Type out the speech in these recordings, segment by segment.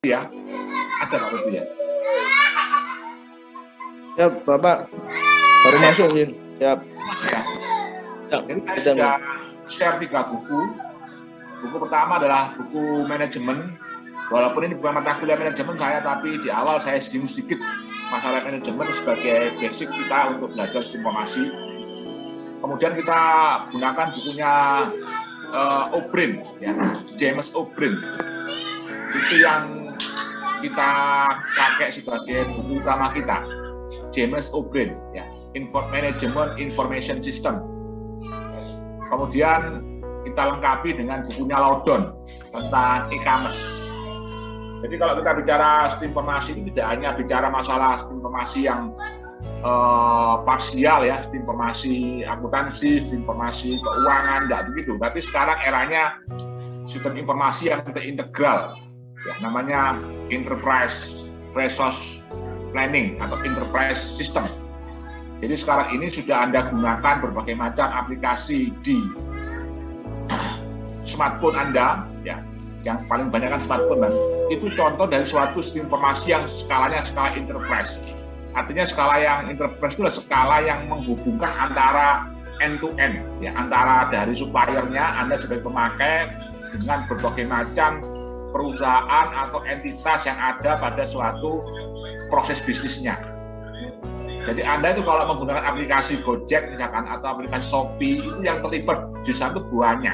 Ya, ada Pak Putu ya. Ya, Bapak baru masuk sih. Ya. Jadi saya sudah share 3 buku. Buku pertama adalah buku manajemen. Walaupun ini bukan mata kuliah manajemen saya, tapi di awal saya singgung sedikit masalah manajemen sebagai basic kita untuk belajar sistem informasi. Kemudian kita gunakan bukunya O'Brien, ya, James O'Brien. Itu yang kita pakai sebagai buku utama kita, James O'Brien, ya, Management Information System. Kemudian kita lengkapi dengan bukunya Loudon tentang e-commerce. Jadi kalau kita bicara sistem informasi ini tidak hanya bicara masalah sistem informasi yang parsial ya, sistem informasi akuntansi, sistem informasi keuangan, enggak begitu. Tapi sekarang eranya sistem informasi yang integral, ya, namanya Enterprise Resource Planning atau Enterprise System. Jadi sekarang ini sudah Anda gunakan berbagai macam aplikasi di smartphone Anda, ya, yang paling banyak kan smartphone, kan? Itu contoh dari suatu sistem informasi yang skalanya skala enterprise. Artinya skala yang enterprise itu adalah skala yang menghubungkan antara end to end, ya, antara dari suppliernya Anda sebagai pemakai dengan berbagai macam perusahaan atau entitas yang ada pada suatu proses bisnisnya. Jadi Anda itu kalau menggunakan aplikasi Gojek misalkan atau aplikasi Shopee, itu yang terlibat di satu buahnya.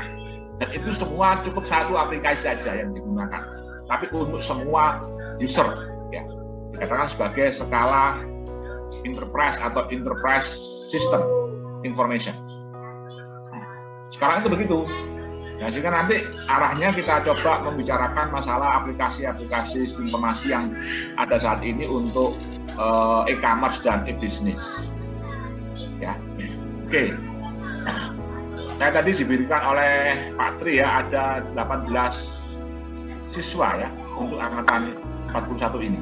Dan itu semua cukup satu aplikasi saja yang digunakan. Tapi untuk semua user, ya, dikatakan sebagai skala enterprise atau enterprise system information. Sekarang itu begitu. Nah, sehingga nanti arahnya kita coba membicarakan masalah aplikasi-aplikasi sistem informasi yang ada saat ini untuk e-commerce dan e-business. Ya, oke. Saya tadi diberikan oleh Pak Tri ya, ada 18 siswa ya untuk angkatan 41 ini.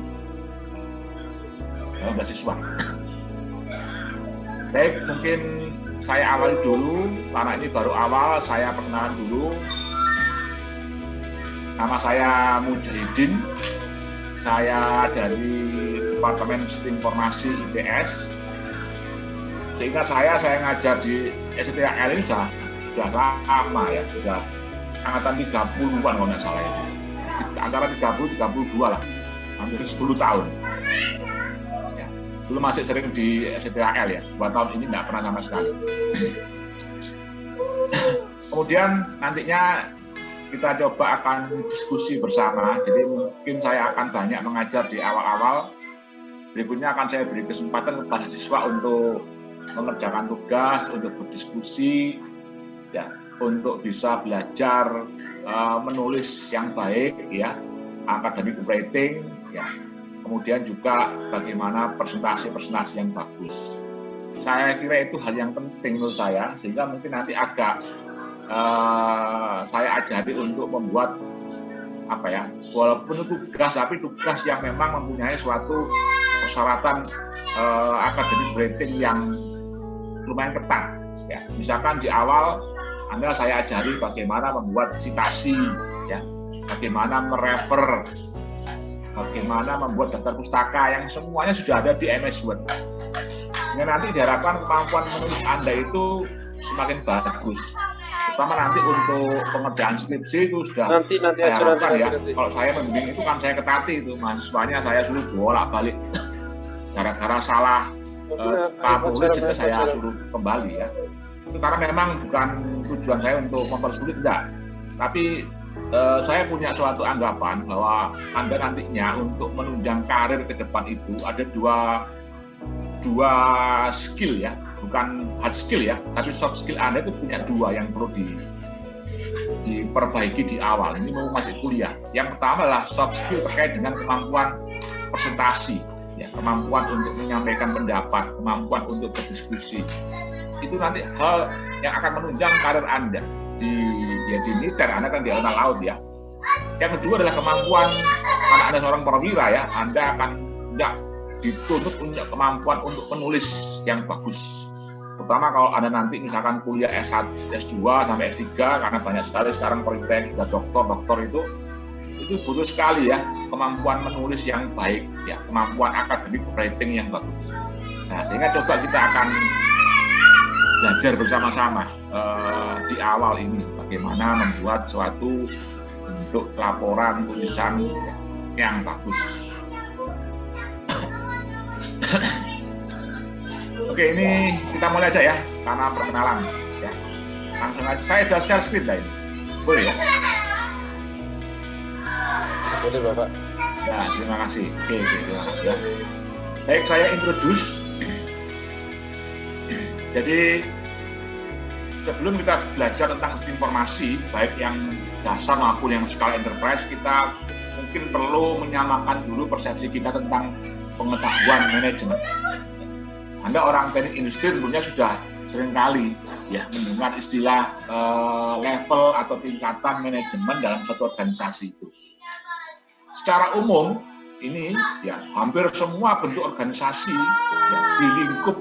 18 siswa. Baik, mungkin saya awali dulu, karena ini baru awal, saya perkenalan dulu. Nama saya Mujahidin, saya dari Departemen Sistem Informasi ITS. Sehingga saya ngajar di STAL ini sudah lama ya, sudah angkatan 30-an kalau nggak salah ya. Antara 30-32 lah, hampir 10 tahun. Dulu masih sering di STAL ya, 2 tahun ini nggak pernah sama sekali. Kemudian nantinya kita coba akan diskusi bersama, jadi mungkin saya akan banyak mengajar di awal-awal. Berikutnya akan saya beri kesempatan kepada siswa untuk mengerjakan tugas, untuk berdiskusi, ya, untuk bisa belajar menulis yang baik, ya, academic writing, ya. Kemudian juga bagaimana presentasi yang bagus. Saya kira itu hal yang penting menurut saya, sehingga mungkin nanti agak saya ajari untuk membuat apa ya, walaupun tugas, tapi tugas yang memang mempunyai suatu persyaratan academic writing yang lumayan ketat. Ya, misalkan di awal saya ajari bagaimana membuat citasi, ya, bagaimana merefer, bagaimana membuat daftar pustaka yang semuanya sudah ada di MS Word. Sehingga nanti diharapkan kemampuan menulis Anda itu semakin bagus. Terutama nanti untuk pengerjaan skripsi itu sudah saya harapkan ya. Kalau saya membimbing itu kan saya ketati itu, mahasiswanya saya suruh bolak-balik. Gara-gara salah tulis itu saya suruh kembali ya. Itu karena memang bukan tujuan saya untuk mempersulit, enggak. Tapi saya punya suatu anggapan bahwa Anda nantinya untuk menunjang karir ke depan itu ada dua skill ya, bukan hard skill ya, tapi soft skill Anda itu punya 2 yang perlu diperbaiki di awal. Ini mau masih kuliah. Yang pertama adalah soft skill terkait dengan kemampuan presentasi, ya, kemampuan untuk menyampaikan pendapat, kemampuan untuk berdiskusi. Itu nanti hal yang akan menunjang karir Anda. Di militer, Anda kan di angkatan laut ya. Yang kedua adalah kemampuan, karena Anda seorang perwira ya, Anda akan dituntut punya kemampuan untuk menulis yang bagus. Terutama kalau Anda nanti misalkan kuliah S1, S2 sampai S3, karena banyak sekali sekarang perwira yang sudah doktor itu itu butuh sekali ya kemampuan menulis yang baik, ya kemampuan akademik writing yang bagus. Nah, sehingga coba kita akan belajar bersama-sama di awal ini bagaimana membuat suatu bentuk laporan tulisan yang bagus. Oke, ini kita mulai aja ya karena perkenalan ya. Langsung aja, saya sudah share screen lah ini, boleh ya? Boleh Bapak. Nah, terima kasih. Oke, terima kasih ya. Baik, saya introduce. Jadi sebelum kita belajar tentang sistem informasi, baik yang dasar maupun yang skala enterprise, kita mungkin perlu menyamakan dulu persepsi kita tentang pengetahuan manajemen. Anda orang teknik industri tentunya sudah seringkali ya mendengar istilah level atau tingkatan manajemen dalam satu organisasi itu. Secara umum ini ya hampir semua bentuk organisasi ya, di lingkup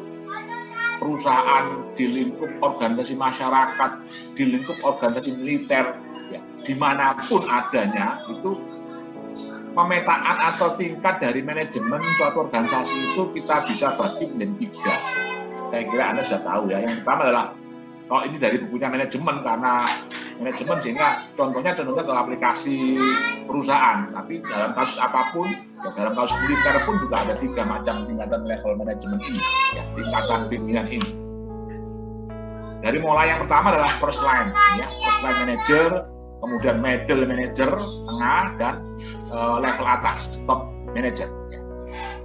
perusahaan, di lingkup organisasi masyarakat, di lingkup organisasi militer, ya, dimanapun adanya itu pemetaan atau tingkat dari manajemen suatu organisasi itu kita bisa bagi menjadi 3. Saya kira Anda sudah tahu ya. Yang pertama adalah kalau ini dari bukunya manajemen, karena manajemen sehingga contohnya ke aplikasi perusahaan, tapi dalam kasus apapun, ya dalam kasus militer pun juga ada 3 macam tingkatan level manajemen ini, ya, tingkatan pimpinan ini. Dari mulai yang pertama adalah first line, ya, first line manager, kemudian middle manager, tengah, dan level atas, top manager. Ya.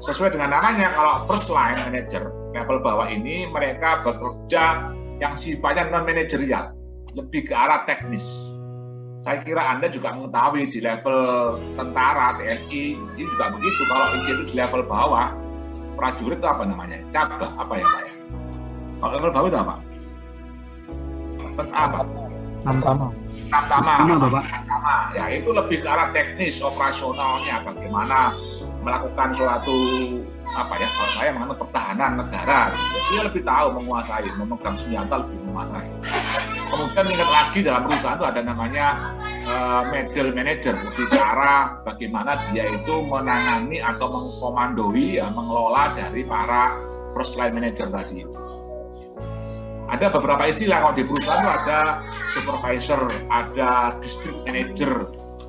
Sesuai dengan namanya, kalau first line manager, level bawah ini mereka bekerja yang sifatnya non-manajerial, lebih ke arah teknis. Saya kira Anda juga mengetahui di level tentara, TNI, ini juga begitu. Kalau itu di level bawah, prajurit itu apa namanya? Cabang, apa ya Pak ya? Kalau level bawah itu apa? Apa? Tamtama. Ya, itu lebih ke arah teknis, operasionalnya, bagaimana melakukan suatu apa ya, kalau saya mengenai pertahanan negara, dia lebih tahu menguasai, memegang senjata lebih menguasai. Kemudian tingkat lagi dalam perusahaan itu ada namanya middle manager, lebih ke arah bagaimana dia itu menangani atau mengkomandoi, ya, mengelola dari para first line manager tadi. Ada beberapa istilah kalau di perusahaan itu ada supervisor, ada district manager,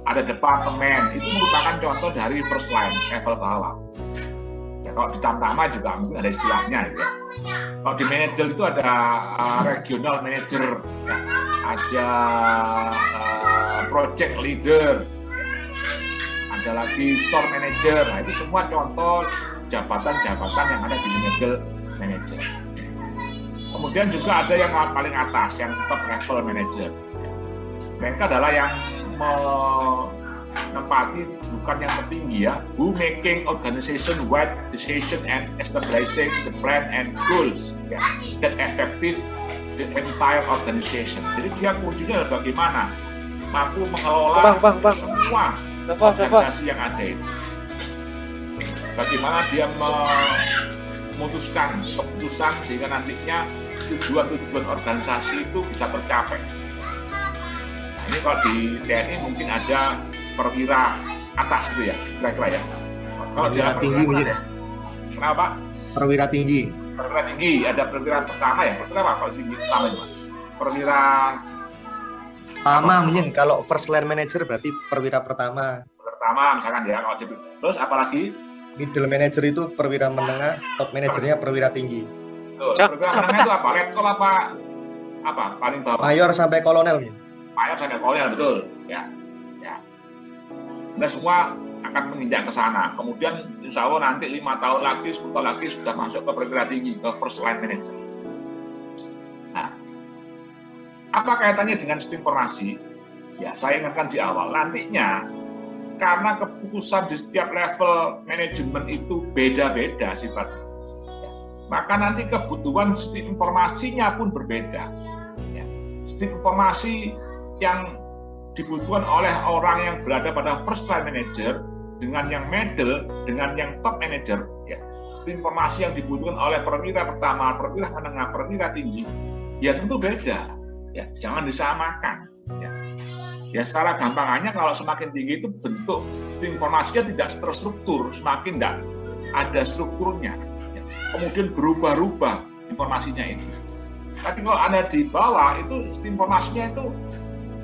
ada departemen, itu merupakan contoh dari first line level bawah. Ya, kalau di Tamtama juga mungkin ada istilahnya ya. Kalau di manajer itu ada regional manager, ya. Ada project leader, ya. Ada lagi store manager. Nah, itu semua contoh jabatan-jabatan yang ada di manajer. Kemudian juga ada yang paling atas, yang top level manager. Mereka adalah yang menempati kedudukan yang tertinggi ya, who making organization wide decision and establishing the plan and goals ya, that effective the entire organization. Jadi dia kuncinya adalah bagaimana mampu mengelola semua organisasi yang ada itu. Bagaimana dia memutuskan keputusan sehingga nantinya tujuan-tujuan organisasi itu bisa tercapai. Nah, ini kalau di TNI mungkin ada perwira atas itu ya, kira-kira ya. Kalau di tinggi mungkin. Ya. Kenapa? Perwira tinggi. Perwira tinggi, ada perwira pertama ya. Perwira apa kalau tinggi pertama itu? Perwira pertama mungkin. Kalau first line manager berarti perwira pertama. Pertama misalkan ya. Kalau terus apalagi? Middle manager itu perwira menengah, top manajernya perwira tinggi. Perwira menengah itu apa? Letkol apa? Paling bawah? Mayor sampai kolonel. Mayor sampai kolonel, betul. Ya. Anda semua akan menginjak ke sana. Kemudian insya Allah nanti 5 tahun lagi, 10 tahun lagi sudah masuk ke perwira tinggi, ke first line manager. Nah, apa kaitannya dengan sistem informasi? Ya, saya ingatkan di awal. Nantinya, karena keputusan di setiap level manajemen itu beda-beda sifatnya, ya, maka nanti kebutuhan sistem informasinya pun berbeda. Ya. Sistem informasi yang dibutuhkan oleh orang yang berada pada first line manager dengan yang middle, dengan yang top manager, ya. Sistem informasi yang dibutuhkan oleh perwira pertama, perwira menengah, perwira tinggi, ya tentu beda. Ya, jangan disamakan. Ya. Ya secara gampangannya kalau semakin tinggi itu bentuk sistem informasinya tidak terstruktur, semakin tidak ada strukturnya. Ya. Kemudian berubah-ubah informasinya itu. Tapi kalau Anda di bawah itu sistem informasinya itu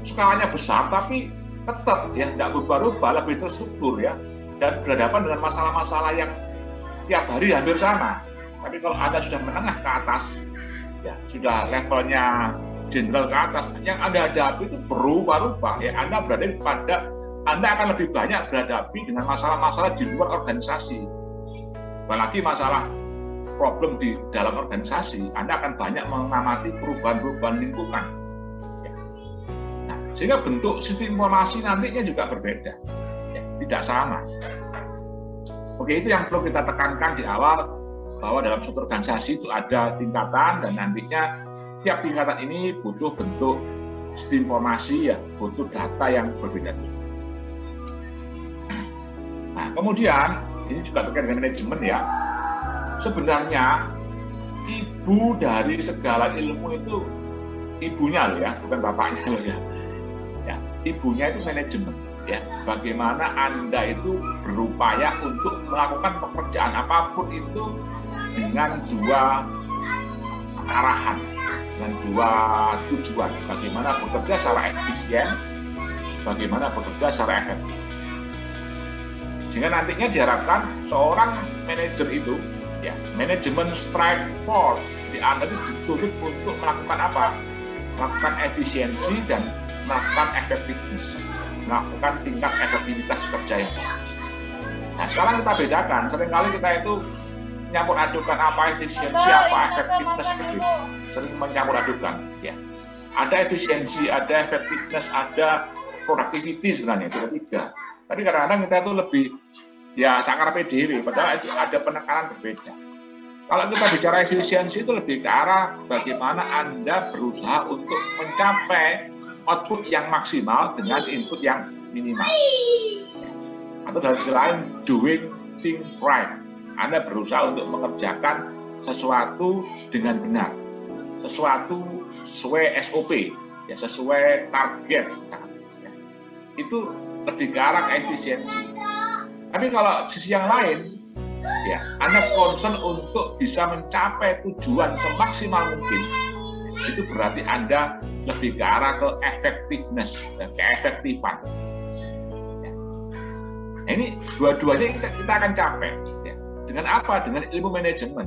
skalanya besar, tapi tetap ya tidak berubah-ubah, lebih terstruktur ya, dan berhadapan dengan masalah-masalah yang tiap hari hampir sama. Tapi kalau Anda sudah menengah ke atas, ya sudah levelnya jenderal ke atas, yang Anda hadapi itu berubah-ubah. Ya, Anda akan lebih banyak berhadapi dengan masalah-masalah di luar organisasi. Apalagi masalah problem di dalam organisasi, Anda akan banyak mengamati perubahan-perubahan lingkungan. Ya. Nah, sehingga bentuk sistem informasi nantinya juga berbeda, ya, tidak sama. Oke, itu yang perlu kita tekankan di awal, bahwa dalam suatu organisasi itu ada tingkatan dan nantinya tiap tingkatan ini butuh bentuk sistem informasi, ya, butuh data yang berbeda. Nah, kemudian ini juga terkait dengan manajemen ya. Sebenarnya ibu dari segala ilmu itu ibunya loh ya, bukan bapaknya loh ya. Ya, ibunya itu manajemen ya. Bagaimana Anda itu berupaya untuk melakukan pekerjaan apapun itu dengan dua arahan, dengan dua tujuan. Bagaimana bekerja secara efisien, bagaimana bekerja secara efektif. Sehingga nantinya diharapkan seorang manajer itu, ya, manajemen strive for, di Anda itu dituntut untuk melakukan apa? Melakukan efisiensi dan melakukan efektivitas, melakukan tingkat efektivitas kerja yang bagus. Nah, sekarang kita bedakan, seringkali kita itu mencampur adukan apa efisiensi, apa efektivitas, begitu. Sering mencampur adukan, ya. Ada efisiensi, ada efektivitas, ada productivity sebenarnya, itu ketiga. Tapi kadang-kadang kita itu lebih ya sakar PDW, padahal itu ada penekanan berbeda. Kalau kita bicara efisiensi itu lebih ke arah bagaimana Anda berusaha untuk mencapai output yang maksimal dengan input yang minimal. Atau dari sisi lain, doing things right. Anda berusaha untuk mengerjakan sesuatu dengan benar, sesuatu sesuai SOP, ya, sesuai target. Ya. Itu lebih ke arah efisiensi. Tapi kalau sisi yang lain, ya, Anda concern untuk bisa mencapai tujuan semaksimal mungkin, itu berarti Anda lebih ke arah ke effectiveness, keefektifan. Ya. Nah, ini dua-duanya kita akan capai. Ya. Dengan apa? Dengan ilmu manajemen.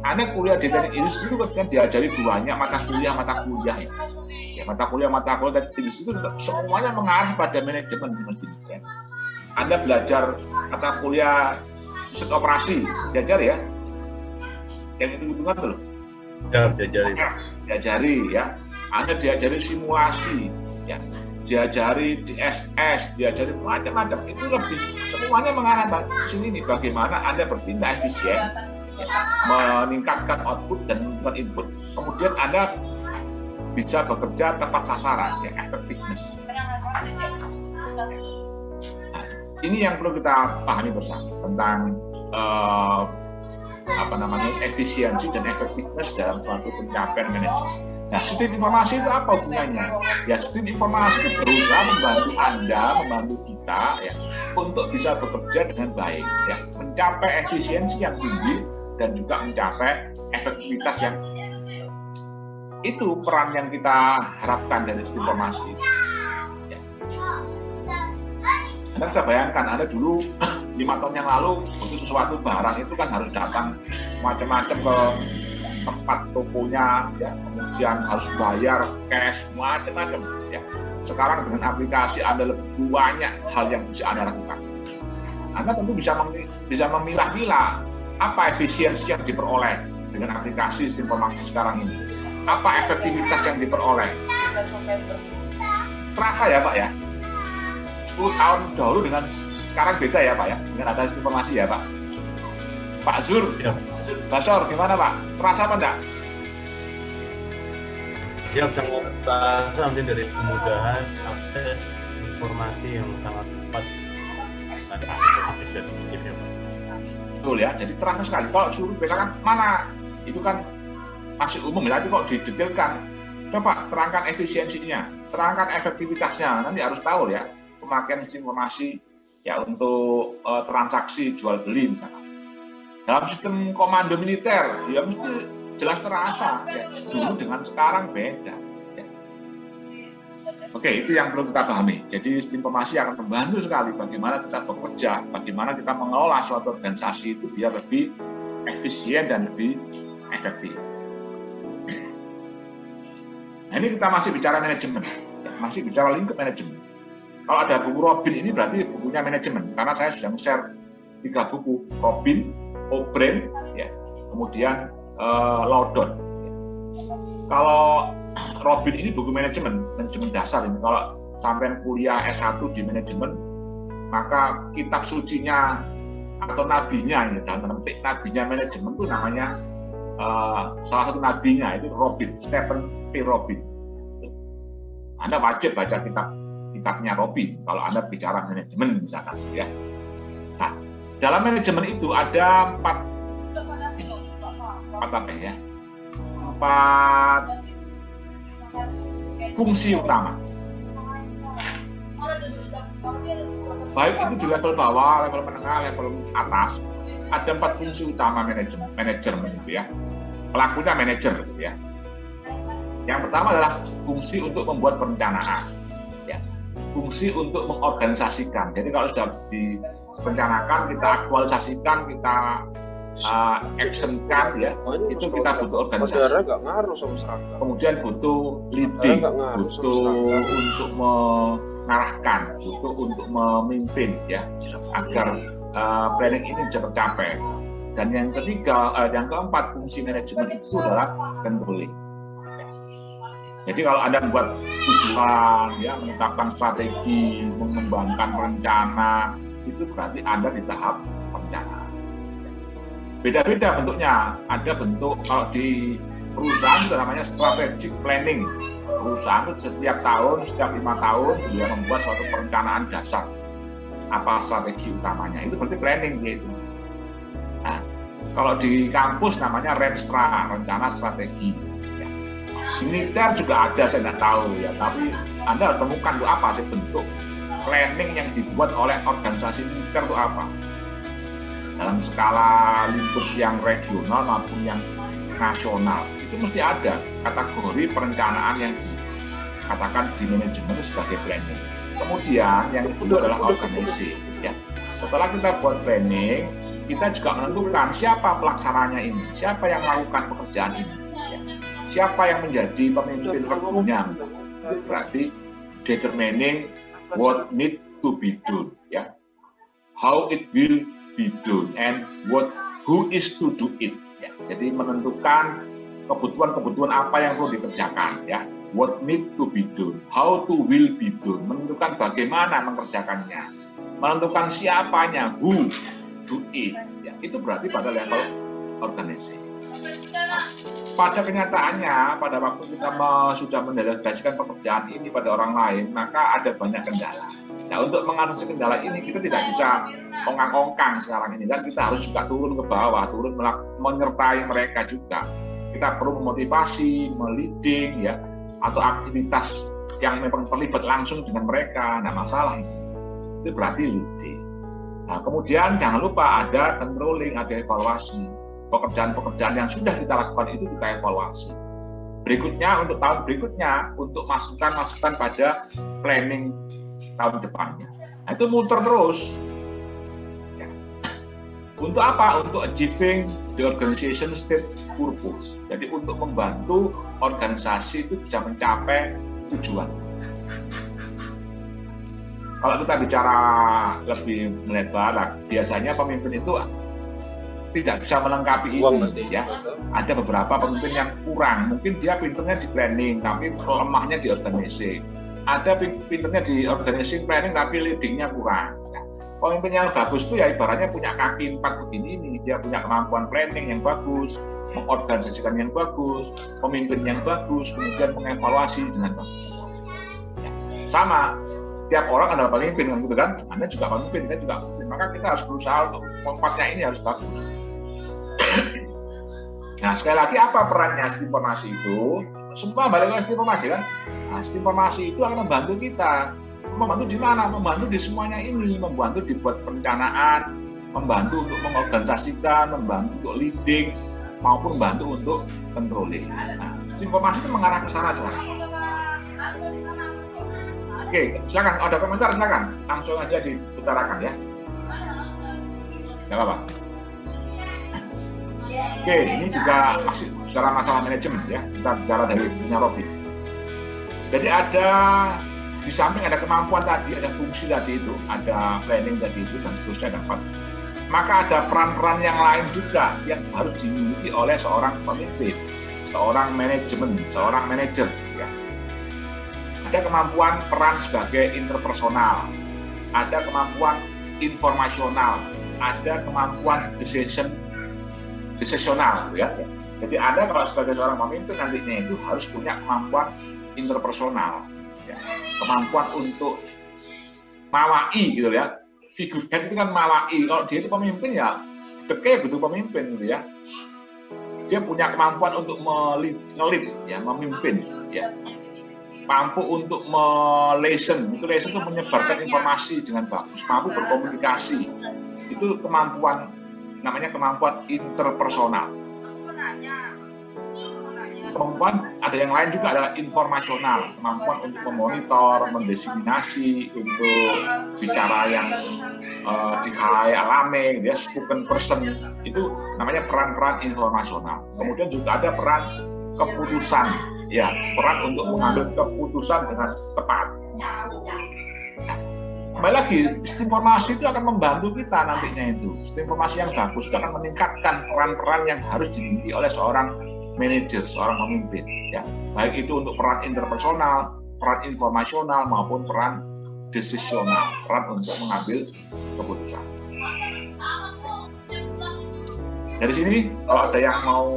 Anda kuliah di teknik industri itu kan diajari banyak mata kuliah ya. Ya, mata kuliah teknik industri itu semuanya mengarah pada manajemen. Ya. Anda belajar mata kuliah pusat operasi, diajar ya, yang itu hitungan tuh. Ya, diajari ya. Anda diajari simulasi, ya, diajari DSS, diajari macam-macam. Itu lebih semuanya mengarah ke sini nih. Bagaimana Anda bertindak efisien, ya, meningkatkan output dan meningkatkan input. Kemudian Anda bisa bekerja tepat sasaran, ya, effectiveness. Ini yang perlu kita pahami bersama tentang efisiensi dan efektivitas dalam suatu pencapaian manajemen. Nah, sistem informasi itu apa hubungannya? Ya, sistem informasi itu berusaha membantu Anda, membantu kita, ya, untuk bisa bekerja dengan baik, ya, mencapai efisiensi yang tinggi dan juga mencapai efektivitas yang itu peran yang kita harapkan dari sistem informasi. Anda bisa bayangkan, Anda dulu 5 tahun yang lalu untuk sesuatu barang itu kan harus datang macam-macam ke tempat tokonya, ya, kemudian harus bayar cash, macam-macam. Ya. Sekarang dengan aplikasi Anda lebih banyak hal yang bisa Anda lakukan. Anda tentu bisa memilah-milah apa efisiensi yang diperoleh dengan aplikasi sistem informasi sekarang ini. Apa efektivitas yang diperoleh? Terasa ya Pak ya? 10 tahun dahulu dengan sekarang beda ya Pak ya, dengan ada sistem informasi ya Pak. Pak Zur, Basor gimana Pak? Terasa apa enggak? Ya, sangat terasa mungkin dari kemudahan akses informasi yang sangat cepat dan efektif dan efektif ya Pak. Betul ya, jadi terasa sekali. Kalau suruh bedakan mana, itu kan masih umum ya, tapi kok didetailkan Coba terangkan efisiensinya, terangkan efektivitasnya. Nanti harus tahu ya pemakaian sistem informasi ya untuk transaksi jual beli misalnya. Dalam sistem komando militer ya mesti jelas terasa ya. Dulu dengan sekarang beda. Ya. Oke, itu yang perlu kita pahami. Jadi sistem informasi akan membantu sekali bagaimana kita bekerja, bagaimana kita mengelola suatu organisasi itu biar lebih efisien dan lebih efektif. Nah, ini kita masih bicara manajemen, ya, masih bicara lingkup manajemen. Kalau ada buku Robin ini berarti bukunya manajemen, karena saya sudah share 3 buku, Robin, O'Brien, ya, kemudian Loudon. Ya. Kalau Robin ini buku manajemen dasar ini. Kalau sampai kuliah S1 di manajemen, maka kitab sucinya atau nabinya ini dalam petik nabinya manajemen itu namanya salah satu nabinya itu Robin, Stephen P. Robin. Anda wajib baca kitabnya Robin kalau Anda bicara manajemen misalkan ya. Nah, dalam manajemen itu ada 4 fungsi utama. Baik itu di level bawah, level menengah, level atas, ada 4 fungsi utama manajemen itu ya. Pelakunya manajer gitu ya. Yang pertama adalah fungsi untuk membuat perencanaan, ya. Fungsi untuk mengorganisasikan. Jadi kalau sudah direncanakan, kita aktualisasikan, kita actionkan, ya, itu kita butuh organisasi. Kemudian butuh leading, butuh untuk mengarahkan, butuh untuk memimpin, ya, agar planning ini bisa tercapai. Dan yang keempat fungsi manajemen itu adalah controlling. Jadi kalau Anda membuat tujuan, ya, menetapkan strategi, mengembangkan rencana, itu berarti Anda di tahap perencanaan. Beda-beda bentuknya. Ada bentuk kalau di perusahaan itu namanya strategic planning. Perusahaan itu setiap tahun, setiap 5 tahun dia membuat suatu perencanaan dasar. Apa strategi utamanya? Itu berarti planning gitu. Nah, kalau di kampus namanya RENSTRA, rencana strategis. Ya. Di militer juga ada, saya tidak tahu ya, tapi Anda harus temukan itu apa sih bentuk planning yang dibuat oleh organisasi militer itu apa. Dalam skala lingkup yang regional maupun yang nasional, itu mesti ada kategori perencanaan yang dikatakan di manajemen sebagai planning. Kemudian yang kedua adalah organisasi. Ya. Setelah kita buat planning, kita juga menentukan siapa pelaksananya ini, siapa yang melakukan pekerjaan ini, ya. Siapa yang menjadi pemimpin regunya. Berarti determining what need to be done, ya, how it will be done, and who is to do it. Ya. Jadi menentukan kebutuhan apa yang perlu dikerjakan, ya. What need to be done, how to will be done, menentukan bagaimana mengerjakannya, menentukan siapanya, who do it. Ya, itu berarti pada level organisasi. Nah, pada kenyataannya, pada waktu kita sudah mendelegasikan pekerjaan ini pada orang lain, maka ada banyak kendala. Nah, untuk mengatasi kendala ini kita tidak bisa ongkang-ongkang sekarang ini, dan kita harus juga turun ke bawah, turun menyertai mereka juga. Kita perlu memotivasi, meleading, ya, atau aktivitas yang memang terlibat langsung dengan mereka. Nah, masalah itu berarti leading. Nah, kemudian jangan lupa ada controlling, ada evaluasi. Pekerjaan-pekerjaan yang sudah kita lakukan itu kita evaluasi. Berikutnya, untuk tahun berikutnya, untuk masukan-masukan pada planning tahun depannya. Nah, itu muter terus. Ya. Untuk apa? Untuk achieving the organization state purpose. Jadi untuk membantu organisasi itu bisa mencapai tujuan. Kalau kita bicara lebih melebar, biasanya pemimpin itu tidak bisa melengkapi ini, ya. Ada beberapa pemimpin yang kurang, mungkin dia pinternya di planning, tapi lemahnya di organisasi. Ada pinternya di organisasi planning, tapi leadingnya kurang. Ya. Pemimpin yang bagus itu ya ibaratnya punya kaki 4 begini ini, dia punya kemampuan planning yang bagus, mengorganisasikan yang bagus, pemimpin yang bagus, kemudian mengevaluasi dengan bagus. Ya. Sama. Setiap orang adalah pemimpin, gitu kan? Anda juga pemimpin, saya juga pemimpin. Maka kita harus berusaha untuk kompasnya ini harus bagus. Nah, sekali lagi apa perannya sistem informasi itu? semua balik ke sistem informasi kan. Nah, sistem informasi itu akan membantu kita. Membantu di mana? Membantu di semuanya ini, membantu dibuat perencanaan, membantu untuk mengorganisasikan, membantu untuk leading, maupun membantu untuk controlling. Nah, sistem informasi itu mengarah ke sana sekarang. Oke, silakan. Ada komentar silakan. Langsung aja diutarakan ya. Nggak apa-apa. Oke, ini juga masih bicara masalah manajemen ya. Kita bicara dari punya Robi. Jadi ada di samping ada kemampuan tadi, ada fungsi tadi itu, ada planning tadi itu dan seterusnya dapat. Maka ada peran-peran yang lain juga yang harus dimiliki oleh seorang pemimpin, seorang manajemen, seorang manajer. Ya. Ada kemampuan peran sebagai interpersonal, ada kemampuan informasional, ada kemampuan decisional, ya. Jadi Anda kalau sebagai seorang pemimpin nantinya itu harus punya kemampuan interpersonal, ya. Kemampuan untuk mawai gitu ya. Figur head itu kan mawai. Kalau dia itu pemimpin ya, kayak gitu pemimpin gitu ya. Dia punya kemampuan untuk ngelit, ya, memimpin, ya. Mampu untuk listen itu menyebarkan informasi dengan bagus, mampu berkomunikasi. Itu kemampuan, namanya kemampuan interpersonal. Kemampuan ada yang lain juga adalah informasional, kemampuan untuk memonitor, mendiseminasi, untuk bicara yang di alami, dia spoken person, itu namanya peran-peran informasional. Kemudian juga ada peran keputusan, ya, peran untuk mengambil keputusan dengan tepat. Kembali lagi, sistem informasi itu akan membantu kita nantinya itu. Sistem informasi yang bagus itu akan meningkatkan peran-peran yang harus dimiliki oleh seorang manajer, seorang pemimpin. Ya. Baik itu untuk peran interpersonal, peran informasional, maupun peran decisional, peran untuk mengambil keputusan. Dari sini, kalau ada yang mau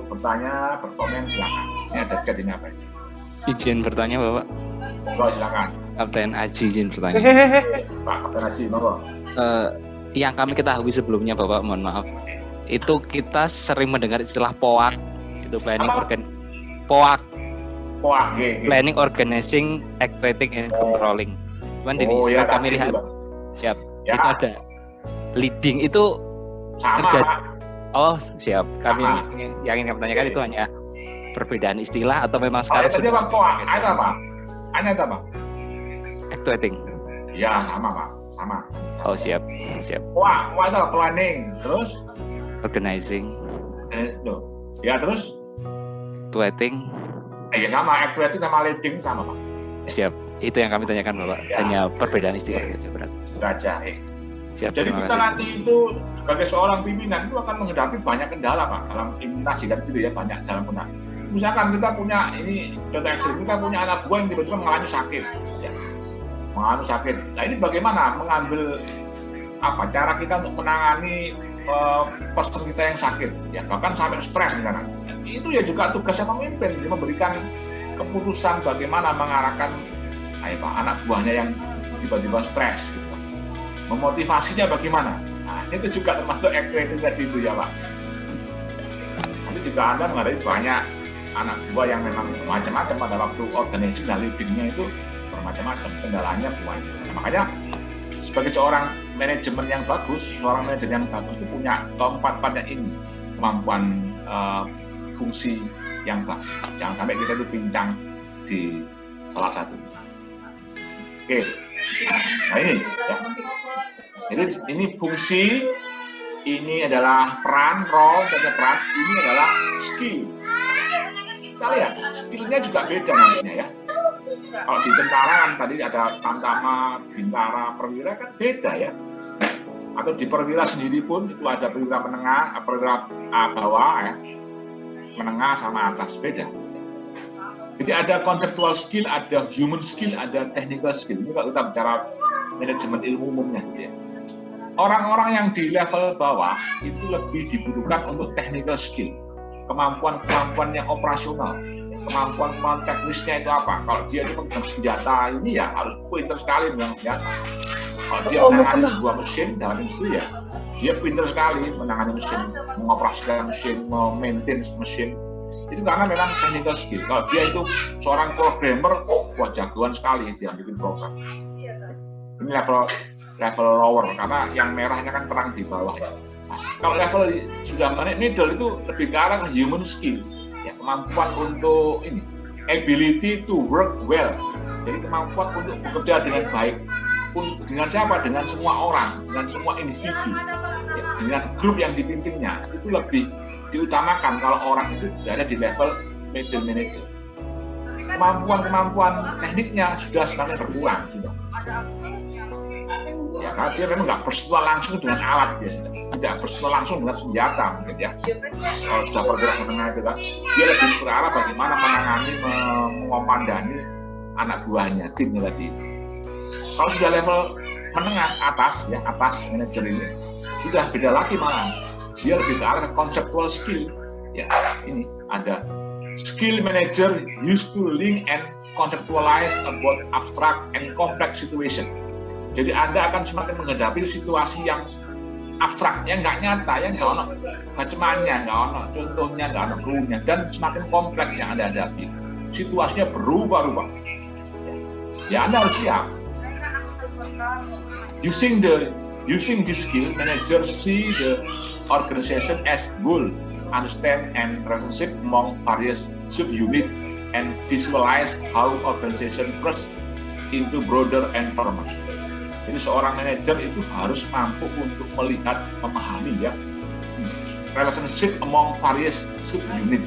bertanya, berkomen, silakan. Ini ada chat ini apa ini? Izin bertanya, Bapak. Oh, silakan. Kapten Aji izin bertanya. Pak Kapten Aji, monggo. Yang kami ketahui sebelumnya, Bapak, mohon maaf. Itu kita sering mendengar istilah POAK, itu Planning, Organizing, Activating, and Controlling. Cuman di istilah kami lihat, siap. Ya. Itu ada leading itu sama. Oh, siap. Kami yang ingin kami tanyakan itu hanya perbedaan istilah atau memang sekarang sudah POAK? Ada apa? Activating. Ya, sama Pak, sama. Oh, siap. POAK itu planning, terus organizing. Ya, terus activating. Ya sama, activating sama leading sama Pak. Siap. Itu yang kami tanyakan Bapak. Ya. Hanya perbedaan istilah saja berarti. Saja. Siap. Jadi kita nanti itu sebagai seorang pimpinan itu akan menghadapi banyak kendala Pak dalam implementasi kan gitu ya, banyak dalam kendala. Misalkan kita punya ini contoh ekstrim, kita punya anak buah yang tiba-tiba mengalami sakit, ya. Mengalami sakit. Nah ini bagaimana mengambil cara kita untuk menangani person kita yang sakit, ya bahkan sampai stres misalkan. Itu ya juga tugasnya pemimpin, dia memberikan keputusan bagaimana mengarahkan anak buahnya yang tiba-tiba stres, gitu. Memotivasinya bagaimana. Nah itu juga termasuk activating tadi itu ya Pak. Nanti juga Anda menghadapi banyak anak buah yang memang macam-macam pada waktu organisasi dan leadingnya itu bermacam-macam, kendalanya banyak. Nah, makanya sebagai seorang manajemen yang bagus, seorang manajer yang bagus itu punya keempat-empatnya ini, kemampuan fungsi yang bagus. Jangan sampai kita itu pincang di salah satu. Oke, nah ini ya. Jadi ini fungsi, ini adalah peran, role, dan peran, ini adalah skill. Kita lihat, skillnya juga beda nantinya ya. Kalau di tentara kan tadi ada Tantama, Bintara, Perwira kan beda ya. Atau di perwira sendiri pun itu ada perwira menengah, perwira bawah ya. Menengah sama atas, beda. Jadi ada conceptual skill, ada human skill, ada technical skill. Ini kalau kita bicara manajemen ilmu umumnya gitu ya. Orang-orang yang di level bawah itu lebih dibutuhkan untuk technical skill. Kemampuan-kemampuan yang operasional, kemampuan teknisnya itu apa? Kalau dia itu memegang senjata ini ya harus pintar sekali memegang senjata. Kalau dia menangani sebuah mesin dalam industri ya, dia pintar sekali menangani mesin, mengoperasikan mesin, memaintain mesin. Itu karena memang technical skill. Kalau dia itu seorang programmer, wah jagoan sekali dia bikin program. Ini level lower karena yang merahnya kan terang di bawah. Nah, kalau level sudah middle itu lebih ke arah human skill, ya, kemampuan untuk ini, ability to work well. Jadi kemampuan untuk bekerja dengan baik. Dengan siapa? Dengan semua orang, dengan semua individu, ya, dengan grup yang dipimpinnya. Itu lebih diutamakan kalau orang itu berada di level middle manager. Kemampuan tekniknya sudah semakin berkurang. Sudah. Ya, karena dia memang nggak bersentuhan langsung dengan alat, dia tidak bersentuhan langsung dengan senjata mungkin ya. Kalau sudah bergerak ke tengah itu kan, dia lebih ke arah bagaimana menangani, mengomandani anak buahnya, timnya tadi. Kalau sudah level menengah atas, ya atas manajer ini, sudah beda lagi malah. Dia lebih ke arah conceptual skill. Ya, ini ada skill manager used to link and conceptualize about abstract and complex situation. Jadi Anda akan semakin menghadapi situasi yang abstrak, yang nggak nyata, yang nggak ono bacaannya, nggak ono contohnya, nggak ono clue-nya, dan semakin kompleks yang Anda hadapi. Situasinya berubah-ubah. Ya Anda harus siap. Using this skill, manager see the organization as whole, understand and relationship among various subunit, and visualize how organization fits into broader environment. Jadi seorang manajer itu harus mampu untuk melihat, memahami ya relationship among various subunit.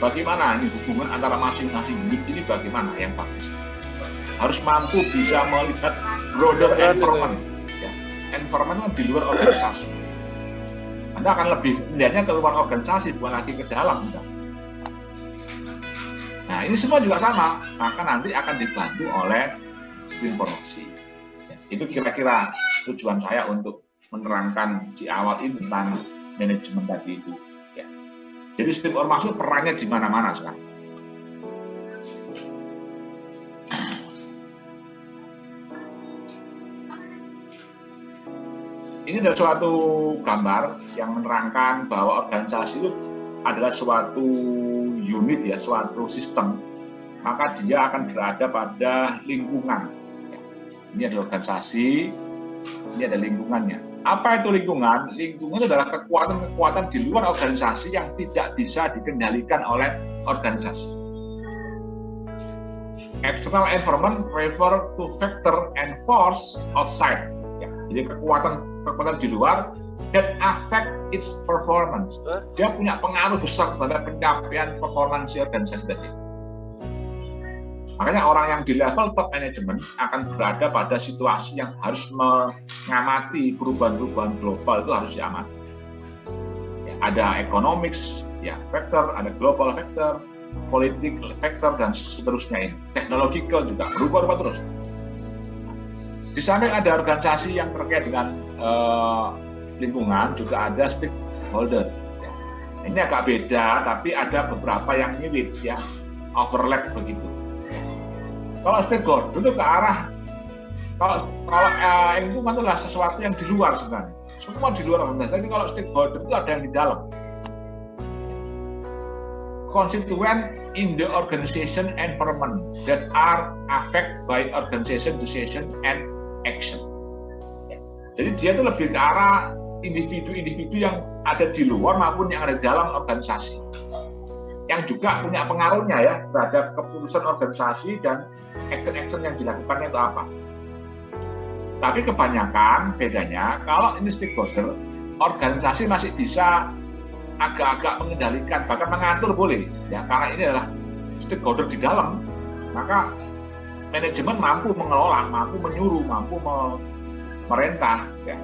Bagaimana ini hubungan antara masing-masing unit ini bagaimana yang bagus. Harus mampu bisa melihat broader environment. Ya. Environment di luar organisasi. Anda akan lebih melihatnya keluar organisasi, bukan lagi ke dalam. Nah ini semua juga sama, maka nanti akan dibantu oleh sistem informasi. Itu kira-kira tujuan saya untuk menerangkan di awal ini tentang manajemen tadi itu. Ya. Jadi sistem informasi perannya di mana-mana sekarang. Ini adalah suatu gambar yang menerangkan bahwa organisasi itu adalah suatu unit ya, suatu sistem. Maka dia akan berada pada lingkungan. Ini ada organisasi, ini ada lingkungannya. Apa itu lingkungan? Lingkungan itu adalah kekuatan-kekuatan di luar organisasi yang tidak bisa dikendalikan oleh organisasi. External environment refer to factor and force outside. Ya, jadi kekuatan di luar that affect its performance. Dia punya pengaruh besar terhadap pencapaian performance organisasi tadi. Makanya orang yang di level top management akan berada pada situasi yang harus mengamati perubahan-perubahan global, itu harus diamati. Ya, ada economics, ya factor, ada global factor, political factor dan seterusnya ini. Technological juga berubah-ubah terus. Di samping ada organisasi yang terkait dengan lingkungan, juga ada stakeholder. Ya. Ini agak beda, tapi ada beberapa yang mirip, ya overlap begitu. Kalau stakeholder itu ke arah, kalau lingkungan itu adalah sesuatu yang di luar sebenarnya. Semua di luar organisasi. Tapi kalau stakeholder itu ada yang di dalam. Constituent in the organization environment that are affected by organization decision and action. Jadi dia itu lebih ke arah individu-individu yang ada di luar maupun yang ada di dalam organisasi. Yang juga punya pengaruhnya ya terhadap keputusan organisasi dan action-action yang dilakukannya itu apa. Tapi kebanyakan bedanya kalau ini stakeholder, organisasi masih bisa agak-agak mengendalikan, bahkan mengatur boleh ya, karena ini adalah stakeholder di dalam, maka manajemen mampu mengelola, mampu menyuruh, mampu merintah ya.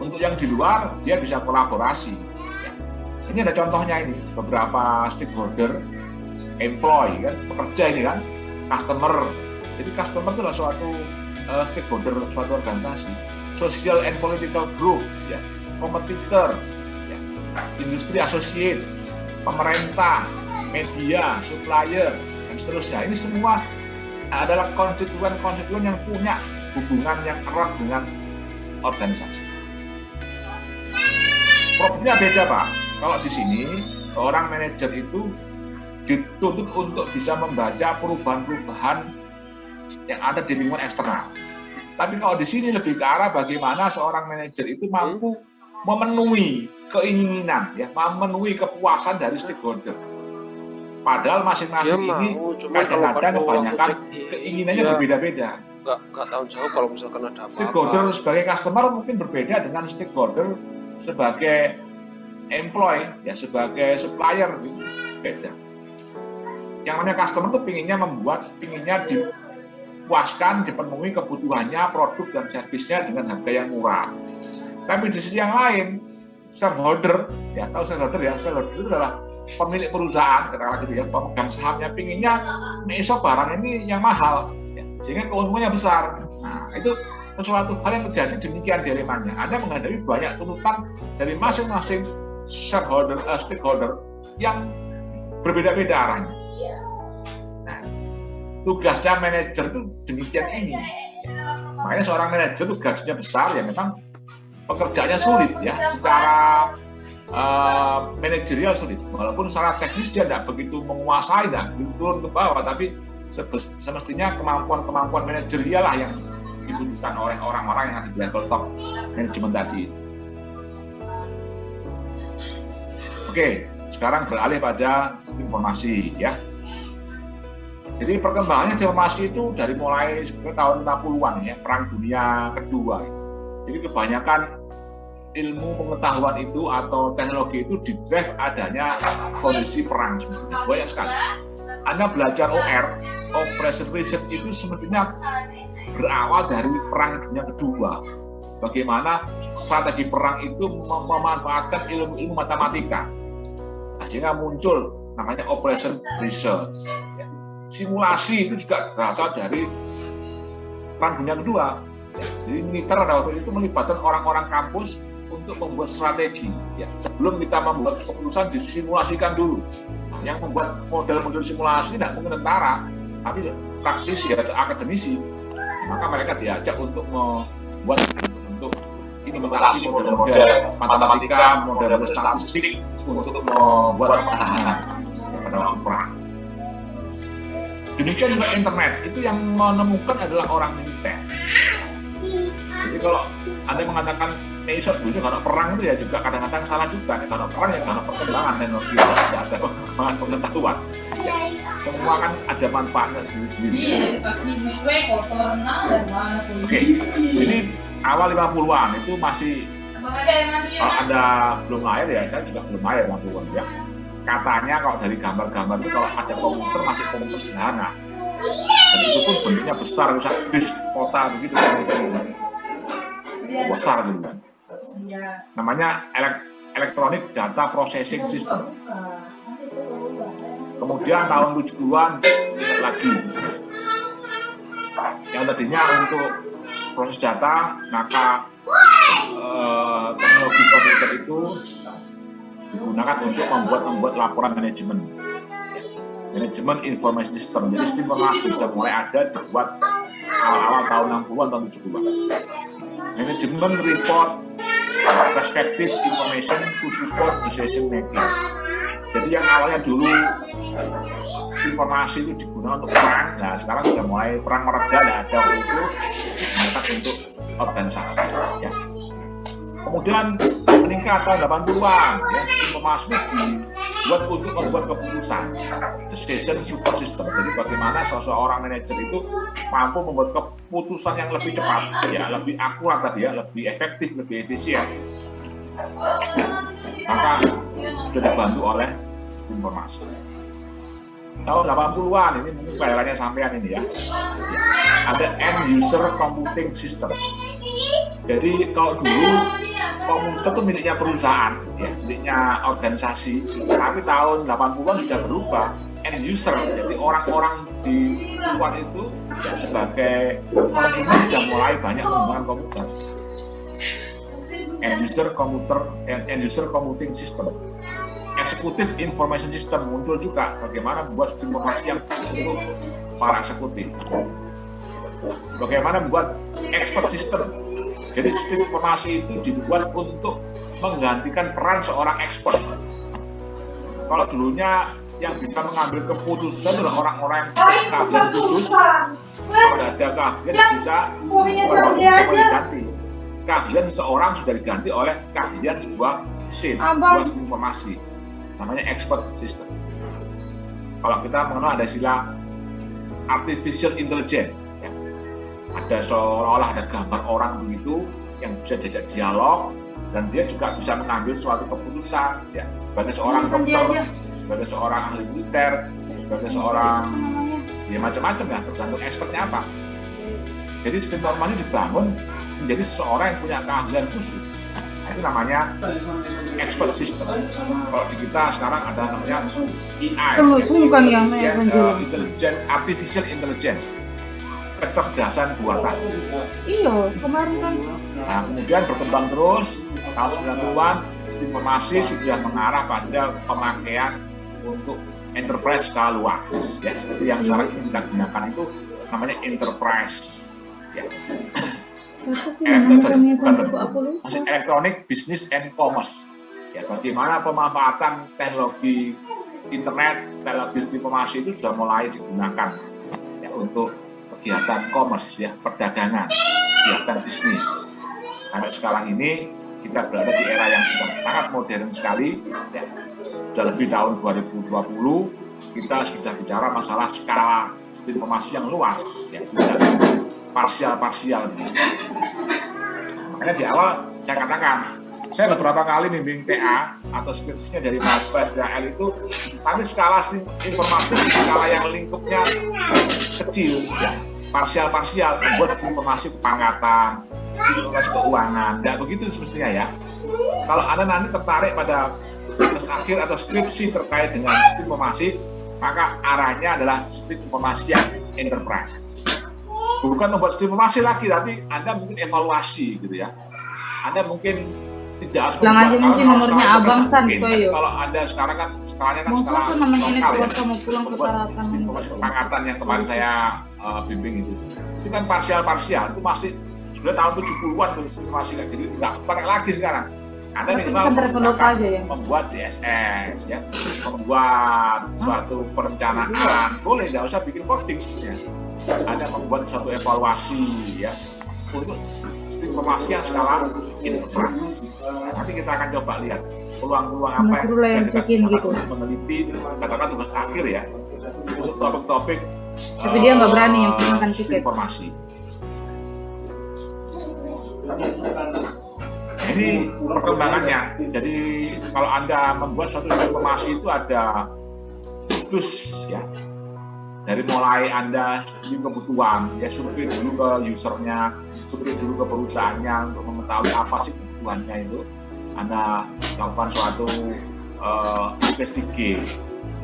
Untuk yang di luar dia bisa kolaborasi ya. Ini ada contohnya ini, beberapa stakeholder, employee kan, pekerja ini kan, customer. Jadi customer itu adalah suatu stakeholder suatu organisasi, social and political group ya, kompetitor, industri associate, pemerintah, media, supplier, dan seterusnya. Ini semua adalah konstituen-konstituen yang punya hubungan yang erat dengan organisasi. Problemnya beda Pak. Kalau di sini seorang manajer itu dituntut untuk bisa membaca perubahan-perubahan yang ada di lingkungan eksternal. Tapi kalau di sini lebih ke arah bagaimana seorang manajer itu mampu memenuhi keinginan, ya, memenuhi kepuasan dari stakeholder. Padahal masing-masing ini kadang-kadang kebanyakan keinginannya berbeda-beda. Nggak tahu jauh kalau misalkan ada apa-apa. Stakeholder sebagai customer mungkin berbeda dengan stakeholder sebagai employee, ya, sebagai supplier, gitu. Beda. Yang namanya customer itu pinginnya dipuaskan, dipenuhi kebutuhannya, produk dan servisnya dengan harga yang murah. Tapi di sisi yang lain, shareholder, ya, tahu shareholder ya, shareholder itu adalah pemilik perusahaan, katakanlah gitu ya, pemegang sahamnya pinginnya esok barang ini yang mahal, ya, sehingga keuntungannya besar. Nah, itu sesuatu hal yang terjadi demikian dilemanya. Anda menghadapi banyak tuntutan dari masing-masing stakeholder yang berbeda-beda arahnya. Nah, tugasnya manajer itu demikian ini. Makanya seorang manajer itu gajinya besar, ya memang pekerjaannya sulit, ya, secara manajerial sulit. Walaupun secara teknis dia tidak begitu menguasai, tidak begitu turun ke bawah, tapi semestinya kemampuan manajerial lah yang dibutuhkan oleh orang-orang yang ada di level top manajemen tadi. Oke, sekarang beralih pada sistem informasi, ya. Jadi perkembangannya sistem informasi itu dari mulai tahun 60-an, ya, Perang Dunia Kedua. Jadi kebanyakan ilmu pengetahuan itu atau teknologi itu didrive adanya kondisi perang, semestinya banyak sekali. Anda belajar OR, Operation Research, itu semestinya berawal dari Perang Dunia Kedua. Bagaimana strategi perang itu memanfaatkan ilmu-ilmu matematika, sehingga muncul namanya Operation Research. Simulasi itu juga berasal dari Perang Dunia Kedua. Jadi militer pada waktu itu melibatkan orang-orang kampus untuk membuat strategi. Ya, sebelum kita membuat keputusan disimulasikan dulu. Yang membuat model-model simulasi tidak mungkin tentara, tapi praktisi, ya, akademisi. Maka mereka diajak untuk membuat untuk implementasi model-model matematika, model-model statistik untuk membuat pertahanan pada waktu perang. Demikian juga internet, itu yang menemukan adalah orang militer. Jadi kalau Anda mengatakan Indonesia dulu karena perang itu ya juga kadang-kadang salah juga. Karena perang ya karena perkembangan teknologi, tidak ada perkembangan pengetahuan. Ya, semua kan ada manfaatnya sendiri-sendiri. Oke, jadi awal 50-an itu masih, kalau Anda belum lahir ya, saya juga belum lahir 50-an ya. Katanya kalau dari gambar-gambar itu kalau ada komputer masih komputer sederhana. Dan itu pun bentuknya besar, misalnya bis kota begitu kan. Besar gitu kan. Namanya Electronic Data Processing System. Kemudian tahun 70-an lagi. Yang tadinya untuk proses data, maka teknologi komputer itu digunakan untuk membuat laporan manajemen information system. Jadi sistem informasi sudah mulai ada dibuat awal-awal tahun 60-an, tahun 70-an. Manajemen report, perspective information to support decision making. Jadi yang awalnya dulu informasi itu digunakan untuk perang, nah sekarang sudah mulai perang mereda, ada itu digunakan untuk organisasi. Ya. Kemudian meningkat tahun 80-an, ya, informasi dibuat untuk membuat keputusan, decision support system. Jadi bagaimana seseorang manajer itu mampu membuat keputusan yang lebih cepat, ya, lebih akurat tadi, ya, lebih efektif, lebih efisien. Maka sudah dibantu oleh sistem informasi. Tahun 80-an ini mungkin bayarannya sampean ini ya. Ada end user computing system. Jadi kalau dulu komputer itu miliknya perusahaan, ya, miliknya organisasi. Tapi tahun 80-an sudah berubah, end user. Jadi orang-orang di luar itu ya, sebagai konsumen sudah mulai banyak menggunakan komputer. End user computing system. Executive Information System muncul juga, bagaimana membuat sistem informasi yang disebut para eksekutif. Bagaimana membuat expert system. Jadi sistem informasi itu dibuat untuk menggantikan peran seorang expert. Kalau dulunya yang bisa mengambil keputusan adalah orang-orang yang punya keahlian khusus. Kalau ada keahlian bisa diganti. Keahlian seseorang sudah diganti oleh keahlian sebuah mesin, sebuah sistem informasi. Namanya expert system. Kalau kita mengenal ada istilah artificial intelligence, ya. Ada seolah-olah ada gambar orang begitu yang bisa diajak dialog dan dia juga bisa mengambil suatu keputusan, ya. Sebagai seorang dokter, sebagai seorang ahli militer, sebagai seorang ya macam-macam ya, tergantung expertnya apa. Jadi sistem informasi dibangun menjadi seseorang yang punya keahlian khusus. Nah, itu namanya expert system. Kalau di kita sekarang ada namanya AI, artificial intelligence, kecerdasan buatan. Iya, kemarin kan. Nah, kemudian berkembang terus tahun 90-an, sistem informasi sudah mengarah pada pemakaian untuk enterprise skala luas. Ya, seperti yang sekarang kita gunakan itu namanya enterprise. Ya. Electronic Business and Commerce. Ya, bagaimana pemanfaatan teknologi internet, teknologi informasi itu sudah mulai digunakan ya, untuk kegiatan commerce, ya, perdagangan, kegiatan bisnis. Sampai sekarang ini kita berada di era yang sudah sangat modern sekali. Ya. Sudah lebih tahun 2020 kita sudah bicara masalah skala sistem informasi yang luas, ya, bukan parsial-parsial. Makanya di awal saya katakan, saya beberapa kali bimbing TA atau skripsinya dari mahasiswa SDAL itu, tapi skala informasi di skala yang lingkupnya kecil, ya, parsial-parsial, membuat informasi kepangkatan, informasi keuangan, tidak begitu semestinya ya. Kalau Anda nanti tertarik pada tugas akhir atau skripsi terkait dengan sistem informasi, maka arahnya adalah sistem informasi yang enterprise. Bukan membuat sistem informasi lagi, tapi Anda mungkin evaluasi gitu ya. Anda mungkin tidak harus membuat, mungkin nomornya Abang San kan, kalau Anda sekarang kan skalanya kan skala lokal ya. Membuat sistem informasi kepangkatan yang kemarin saya bimbing itu kan parsial-parsial, itu masih sudah tahun 70-an tuh sistem informasi kayak gitu, nggak pakai lagi sekarang. Anda minimal membuat DSS, ya, membuat suatu perencanaan, boleh, nggak usah bikin coding ya. Ada membuat suatu evaluasi ya untuk sistem informasi yang skala enterprise. Nanti kita akan coba lihat peluang-peluang apa yang kita gitu. Meneliti, katakan tugas akhir ya untuk topik-topik. Tapi dia nggak berani yang menggunakan tiket. Informasi. Ini perkembangannya. Jadi kalau Anda membuat suatu informasi itu ada siklus ya. Dari mulai Anda kebutuhan, ya survei dulu ke usernya, survei dulu ke perusahaannya untuk mengetahui apa sih kebutuhannya itu. Anda lakukan suatu investigasi.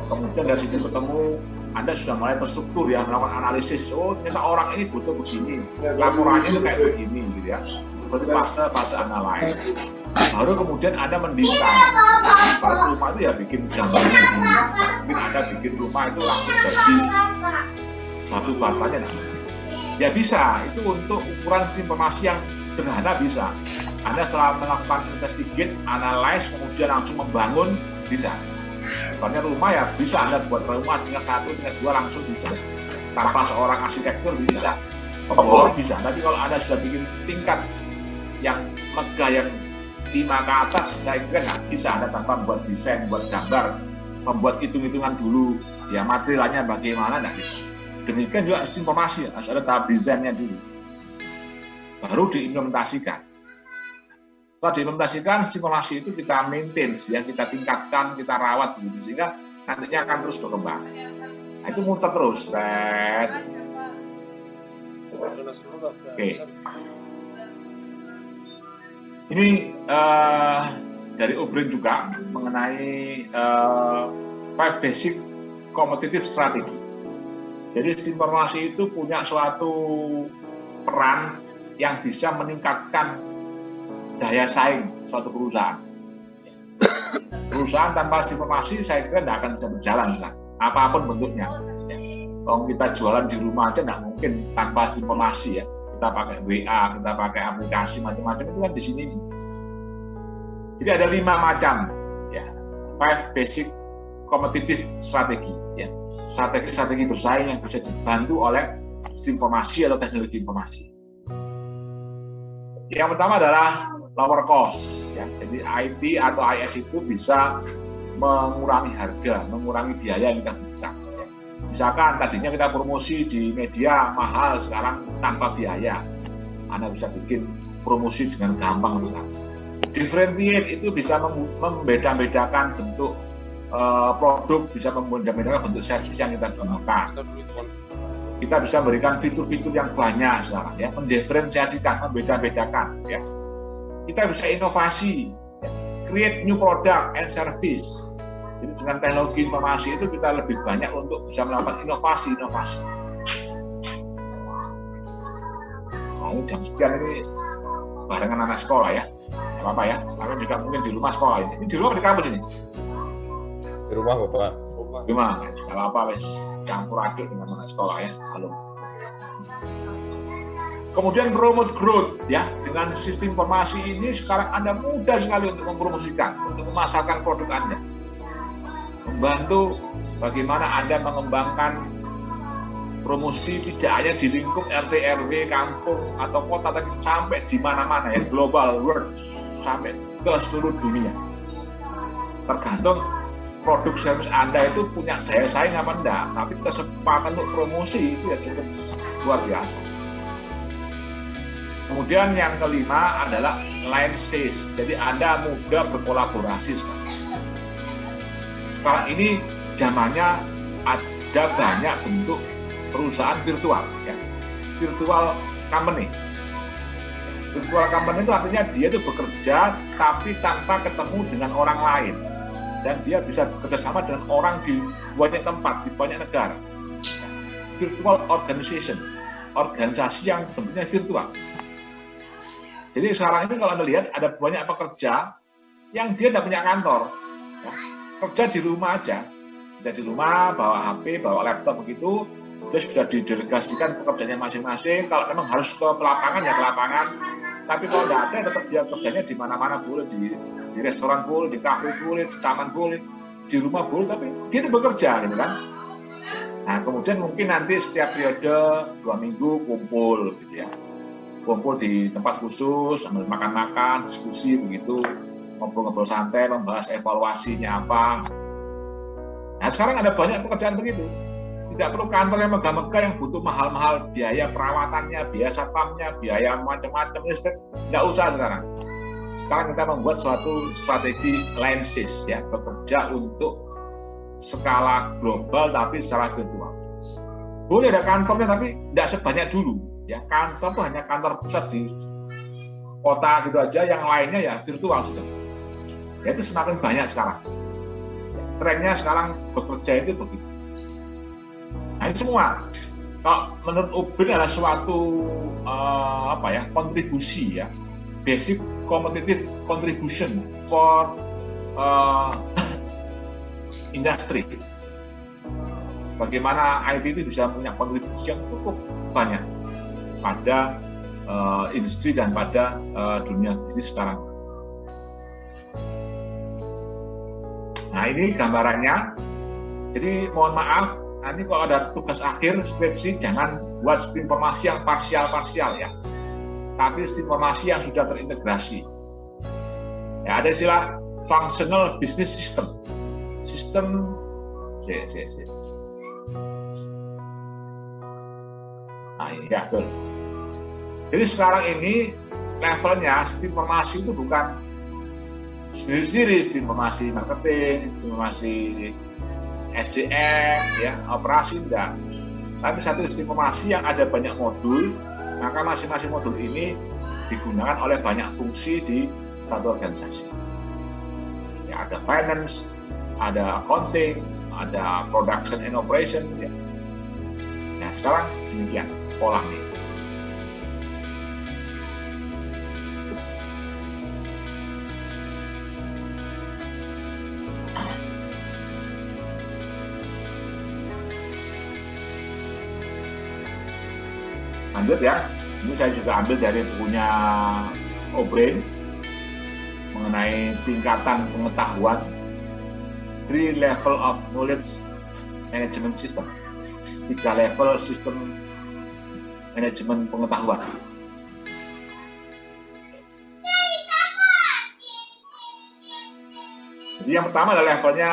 Kemudian dari situ ketemu, Anda sudah mulai terstruktur ya, melakukan analisis. Oh, ternyata orang ini butuh begini, laporannya itu kayak begini, gitu ya. Berarti fase analysis. Baru kemudian Anda mendesain. Kalau rumah itu ya bikin gambarnya dulu. Mungkin Anda bikin rumah itu langsung jadi batu batanya. Ya bisa, itu untuk ukuran informasi yang sederhana bisa. Anda setelah melakukan investigate, analyze, kemudian langsung membangun, bisa. Soalnya rumah ya bisa Anda buat rumah tingkat 1, tingkat 2 langsung bisa. Tanpa seorang arsitektur bisa. Pembangunan bisa. Tapi kalau Anda sudah bikin tingkat yang megah, yang 5 ke atas, saya kira nggak bisa Anda tanpa membuat desain, buat gambar, membuat hitung-hitungan dulu, ya materialnya bagaimana, nggak bisa. Demikian juga sistem informasi, harus ada tahap desainnya dulu, baru diimplementasikan. Setelah diimplementasikan, sistem informasi itu kita maintain, ya kita tingkatkan, kita rawat, gitu, sehingga nantinya akan terus berkembang. Nah, itu muter terus, Oke. Ini dari O'Brien juga mengenai 5 basic competitive strategy. Jadi informasi itu punya suatu peran yang bisa meningkatkan daya saing suatu perusahaan. Perusahaan tanpa informasi saya kira tidak akan bisa berjalan, kan? Apapun bentuknya. Kalau kita jualan di rumah aja tidak mungkin tanpa informasi ya. Kita pakai WA, kita pakai aplikasi macam-macam itu kan di sini. Jadi ada 5 macam ya, 5 basic kompetitif strategi, ya. Strategi bersaing yang bisa dibantu oleh sistem informasi atau teknologi informasi. Yang pertama adalah lower cost, ya. Jadi IT atau IS itu bisa mengurangi harga, mengurangi biaya yang kita butuhkan. Ya. Misalkan tadinya kita promosi di media mahal, sekarang tanpa biaya. Anda bisa bikin promosi dengan gampang sekarang. Differentiate itu bisa membeda-bedakan bentuk produk, bisa membeda-bedakan bentuk servis yang kita gunakan. Kita bisa berikan fitur-fitur yang banyak sekarang, ya, mendiferensiasikan, membeda-bedakan, ya. Kita bisa inovasi, ya, create new product and service. Jadi dengan teknologi informasi itu kita lebih banyak untuk bisa melakukan inovasi. Nah, ini jam sekian ini barengan anak sekolah, ya. Gak apa-apa, ya, karena juga mungkin di rumah sekolah ini. Ini di rumah di kampus ini? Di rumah, Bapak. Di rumah, ya. Gak apa-apa, wes. Campur aduk dengan anak sekolah, ya. Halo. Kemudian promote growth, ya. Dengan sistem informasi ini sekarang Anda mudah sekali untuk mempromosikan, untuk memasarkan produk Anda. Membantu bagaimana Anda mengembangkan promosi tidak hanya di lingkup RT RW, kampung atau kota, tapi sampai di mana-mana, ya, global world, sampai ke seluruh dunia. Tergantung produk service Anda itu punya daya saing apa enggak, tapi kesempatan untuk promosi itu ya cukup luar biasa. Kemudian yang kelima adalah alliances. Jadi Anda mudah berkolaborasi sekarang. Sekarang ini zamannya ada banyak bentuk perusahaan virtual, ya. Virtual company. Virtual company itu artinya dia itu bekerja tapi tanpa ketemu dengan orang lain. Dan dia bisa bekerjasama dengan orang di banyak tempat, di banyak negara. Virtual organization, organisasi yang bentuknya virtual. Jadi sekarang ini kalau Anda lihat ada banyak pekerja yang dia tidak punya kantor, ya. Kerja di rumah aja, kerja di rumah, bawa HP, bawa laptop begitu, terus sudah didelegasikan pekerjaannya masing-masing. Kalau memang harus ke lapangan ya ke lapangan, tapi kalau tidak ada tetap dia kerjanya di mana-mana boleh, di restoran boleh, di kafe boleh, di taman boleh, di rumah boleh, tapi dia itu bekerja, gitu kan. Nah, kemudian mungkin nanti setiap periode 2 minggu kumpul, gitu ya. Kumpul di tempat khusus, sambil makan-makan, diskusi begitu, ngobrol-ngobrol santai, membahas evaluasinya apa. Nah, sekarang ada banyak pekerjaan begitu. Tidak perlu kantor yang megah-megah yang butuh mahal-mahal, biaya perawatannya, biaya satpamnya, biaya macam-macam, tidak usah sekarang. Sekarang kita membuat suatu strategi alliances, ya, bekerja untuk skala global tapi secara virtual. Boleh ada kantornya tapi tidak sebanyak dulu. Ya, kantor itu hanya kantor pusat di kota gitu aja, yang lainnya ya virtual sudah. Ya, itu semakin banyak sekarang. Trennya sekarang bekerja itu begitu. Nah, ini semua kalau menurut Ubin adalah suatu kontribusi, ya, basic competitive contribution for industry. Bagaimana IT itu bisa punya kontribusi yang cukup banyak pada industri dan pada dunia bisnis sekarang. Nah, ini gambarannya. Jadi mohon maaf, nanti kalau ada tugas akhir skripsi jangan buat sistem informasi yang parsial-parsial, ya, tapi sistem informasi yang sudah terintegrasi. Ya, ada istilah functional business system. Nah, ini ya, betul. Jadi sekarang ini levelnya sistem informasi itu bukan sendiri-sendiri, sistem informasi marketing, sistem informasi SDM, ya, operasi enggak. Tapi satu sistem informasi yang ada banyak modul, maka masing-masing modul ini digunakan oleh banyak fungsi di satu organisasi. Ya, ada finance, ada accounting, ada production and operation, ya. Nah, sekarang demikian polanya. Lanjut, ya, ini saya juga ambil dari bukunya O'Brien mengenai tingkatan pengetahuan. 3 level of knowledge management system. 3 level sistem manajemen pengetahuan. Jadi yang pertama adalah levelnya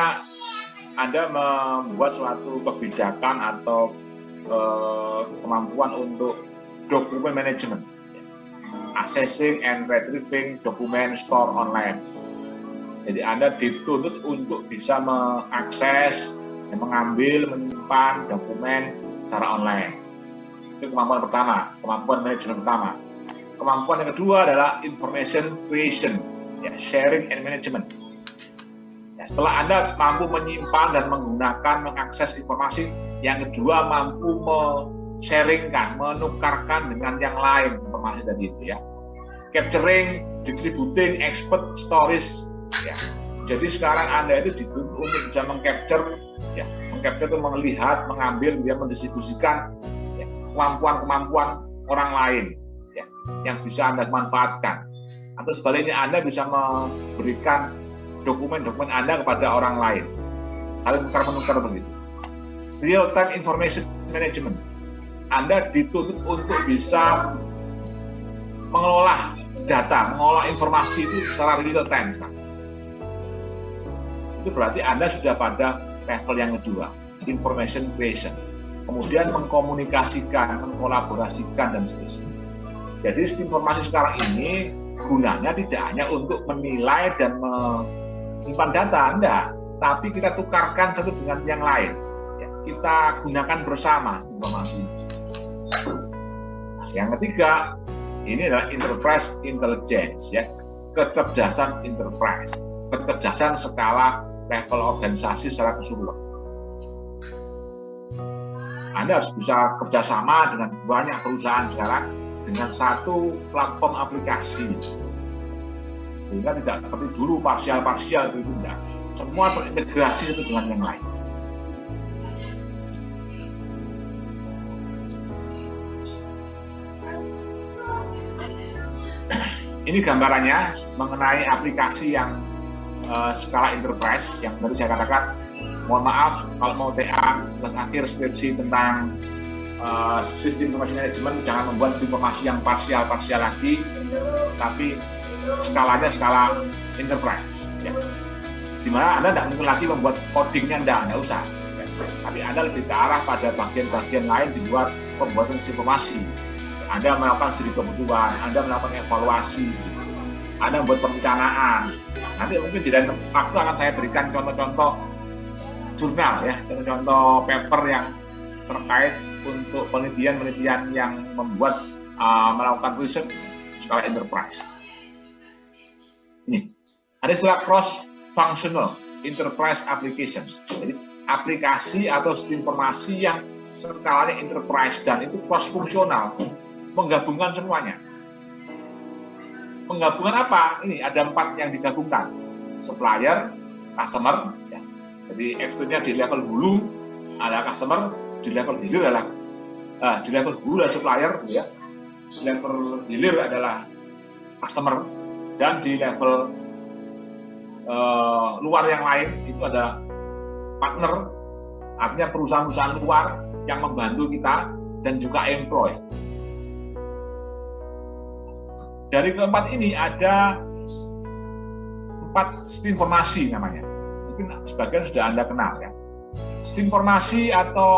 Anda membuat suatu kebijakan atau kemampuan untuk dokumen manajemen, accessing and retrieving dokumen store online. Jadi Anda dituntut untuk bisa mengakses, mengambil, menyimpan dokumen secara online. Itu kemampuan pertama, kemampuan manajemen pertama. Kemampuan yang kedua adalah information creation, ya, sharing and management. Ya, setelah Anda mampu menyimpan dan menggunakan, mengakses informasi, yang kedua mampu sharingkan, menukarkan dengan yang lain informasi tadi itu, ya. Capturing, distributing, expert stories, ya. Jadi sekarang Anda itu dituntut untuk bisa mengcapture, ya, mengcapture itu melihat, mengambil, dia mendistribusikan, ya, kemampuan-kemampuan orang lain, ya, yang bisa Anda manfaatkan. Atau sebaliknya Anda bisa memberikan dokumen-dokumen Anda kepada orang lain, saling tukar-menukar begitu. Real time information management. Anda dituntut untuk bisa mengelola data, mengelola informasi itu secara real time. Itu berarti Anda sudah pada level yang kedua, information creation. Kemudian mengkomunikasikan, mengkolaborasikan, dan seterusnya. Jadi informasi sekarang ini gunanya tidak hanya untuk menilai dan menyimpan data Anda, tapi kita tukarkan satu dengan yang lain. Ya, kita gunakan bersama informasi. Nah, yang ketiga, ini adalah enterprise intelligence, ya, kecerdasan enterprise, kecerdasan skala level organisasi secara keseluruhan. Anda harus bisa kerjasama dengan banyak perusahaan sekarang dengan satu platform aplikasi, sehingga tidak seperti dulu parsial-parsial itu enggak. Semua terintegrasi satu dengan yang lain. Ini gambarannya mengenai aplikasi yang skala enterprise yang tadi saya katakan. Mohon maaf kalau mau TA kelas akhir skripsi tentang sistem informasi manajemen, jangan membuat sistem informasi yang parsial lagi, tapi skalanya skala enterprise, ya. Dimana Anda tidak mungkin lagi membuat codingnya, tidak usah, ya. Tapi Anda lebih ke arah pada bagian-bagian lain di luar pembuatan sistem informasi. Anda melakukan studi kebutuhan, Anda melakukan evaluasi, Anda membuat perencanaan. Nanti mungkin di lain waktu akan saya berikan contoh-contoh jurnal, ya, contoh paper yang terkait untuk penelitian-penelitian yang membuat melakukan riset skala enterprise. Ini ada istilah cross functional enterprise application. Jadi aplikasi atau sistem informasi yang skalanya enterprise dan itu cross fungsional, menggabungkan semuanya. Menggabungkan apa? Ini ada 4 yang digabungkan: supplier, customer, ya. Jadi externnya di level hulu ada customer, di level hilir adalah di level hulu adalah supplier, ya. Di level hilir adalah customer, dan di level luar yang lain itu ada partner, artinya perusahaan-perusahaan luar yang membantu kita, dan juga employee. Dari keempat ini ada 4 sistem informasi namanya. Mungkin sebagian sudah Anda kenal, ya. Sistem informasi atau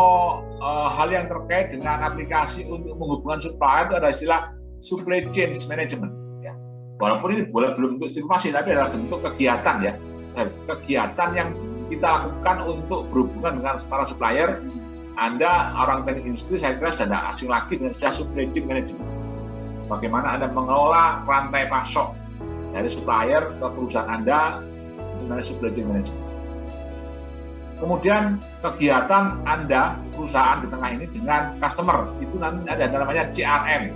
hal yang terkait dengan aplikasi untuk menghubungkan supplier itu ada istilah supply chain management, ya. Walaupun ini belum bentuk sistem informasi, tapi adalah bentuk kegiatan, ya. Kegiatan yang kita lakukan untuk berhubungan dengan para supplier. Anda orang teknik industri, saya kira sudah tidak asing lagi dengan istilah supply chain management. Bagaimana Anda mengelola rantai pasok dari supplier ke perusahaan Anda dengan supply chain management. Kemudian kegiatan Anda, perusahaan di tengah ini dengan customer, itu nanti ada namanya CRM,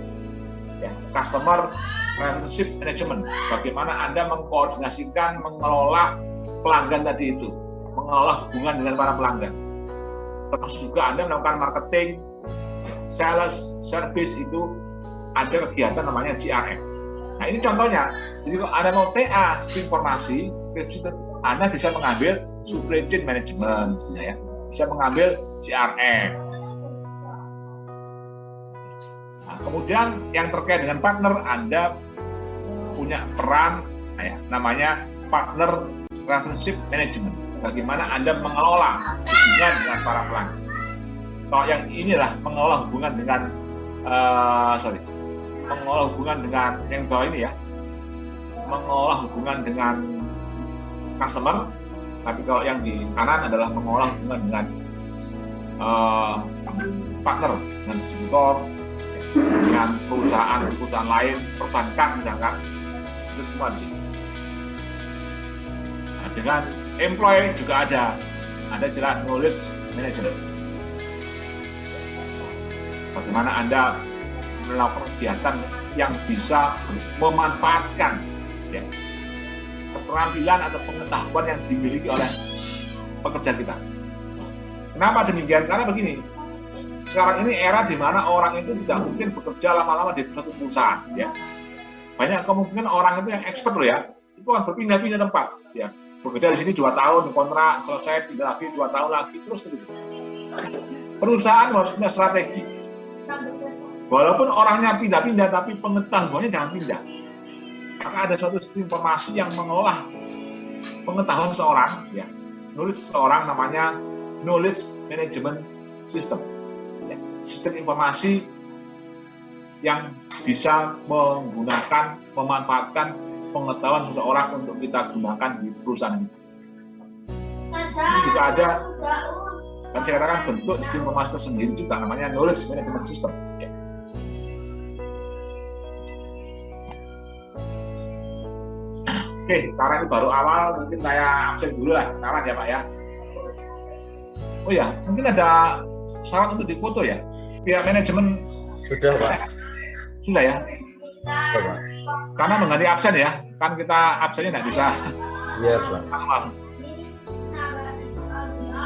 ya, Customer Relationship Management. Bagaimana Anda mengkoordinasikan, mengelola pelanggan tadi itu, mengelola hubungan dengan para pelanggan. Termasuk juga Anda melakukan marketing, sales, service, itu ada kegiatan namanya CRM. Nah, ini contohnya. Jadi kalau Anda mau TA sistem informasi, Anda bisa mengambil supply chain management, ya. Bisa mengambil CRM. Nah, kemudian yang terkait dengan partner, Anda punya peran ya, namanya partner relationship management. Bagaimana Anda mengelola hubungan dengan para pelanggan. Kalau yang inilah mengelola hubungan dengan mengelola hubungan dengan yang bawah ini ya, mengelola hubungan dengan customer. Tapi kalau yang di kanan adalah mengelola hubungan dengan partner, dengan distributor, dengan perusahaan lain, perbankan misalkan, itu semua di sini. Nah, dengan employee juga ada istilah knowledge management. Bagaimana Anda melakukan kegiatan yang bisa memanfaatkan ya, keterampilan atau pengetahuan yang dimiliki oleh pekerja kita. Kenapa demikian? Karena begini, sekarang ini era di mana orang itu tidak mungkin bekerja lama-lama di satu perusahaan. Ya. Banyak kemungkinan orang itu yang expert loh ya, itu kan berpindah-pindah tempat. Ya. Bekerja di sini 2 tahun, kontrak selesai, pindah lagi 2 tahun lagi, terus begitu. Perusahaan harus punya strategi. Walaupun orangnya pindah-pindah, tapi pengetahuannya jangan pindah. Karena ada suatu sistem informasi yang mengolah pengetahuan seorang, ya, knowledge seorang namanya knowledge management system. Ya, sistem informasi yang bisa menggunakan, memanfaatkan pengetahuan seseorang untuk kita gunakan di perusahaan kita. Ini juga ada, dan saya katakan bentuk sistem informasi tersendiri juga namanya knowledge management system. Ya. Oke, karena ini baru awal, mungkin saya absen dulu lah, kawan ya Pak ya. Oh ya, mungkin ada syarat untuk difoto ya? Pihak manajemen Sudah Pak. Sudah ya? Sudah Pak. Karena mengganti absen ya, kan kita absennya nggak bisa. Iya Pak.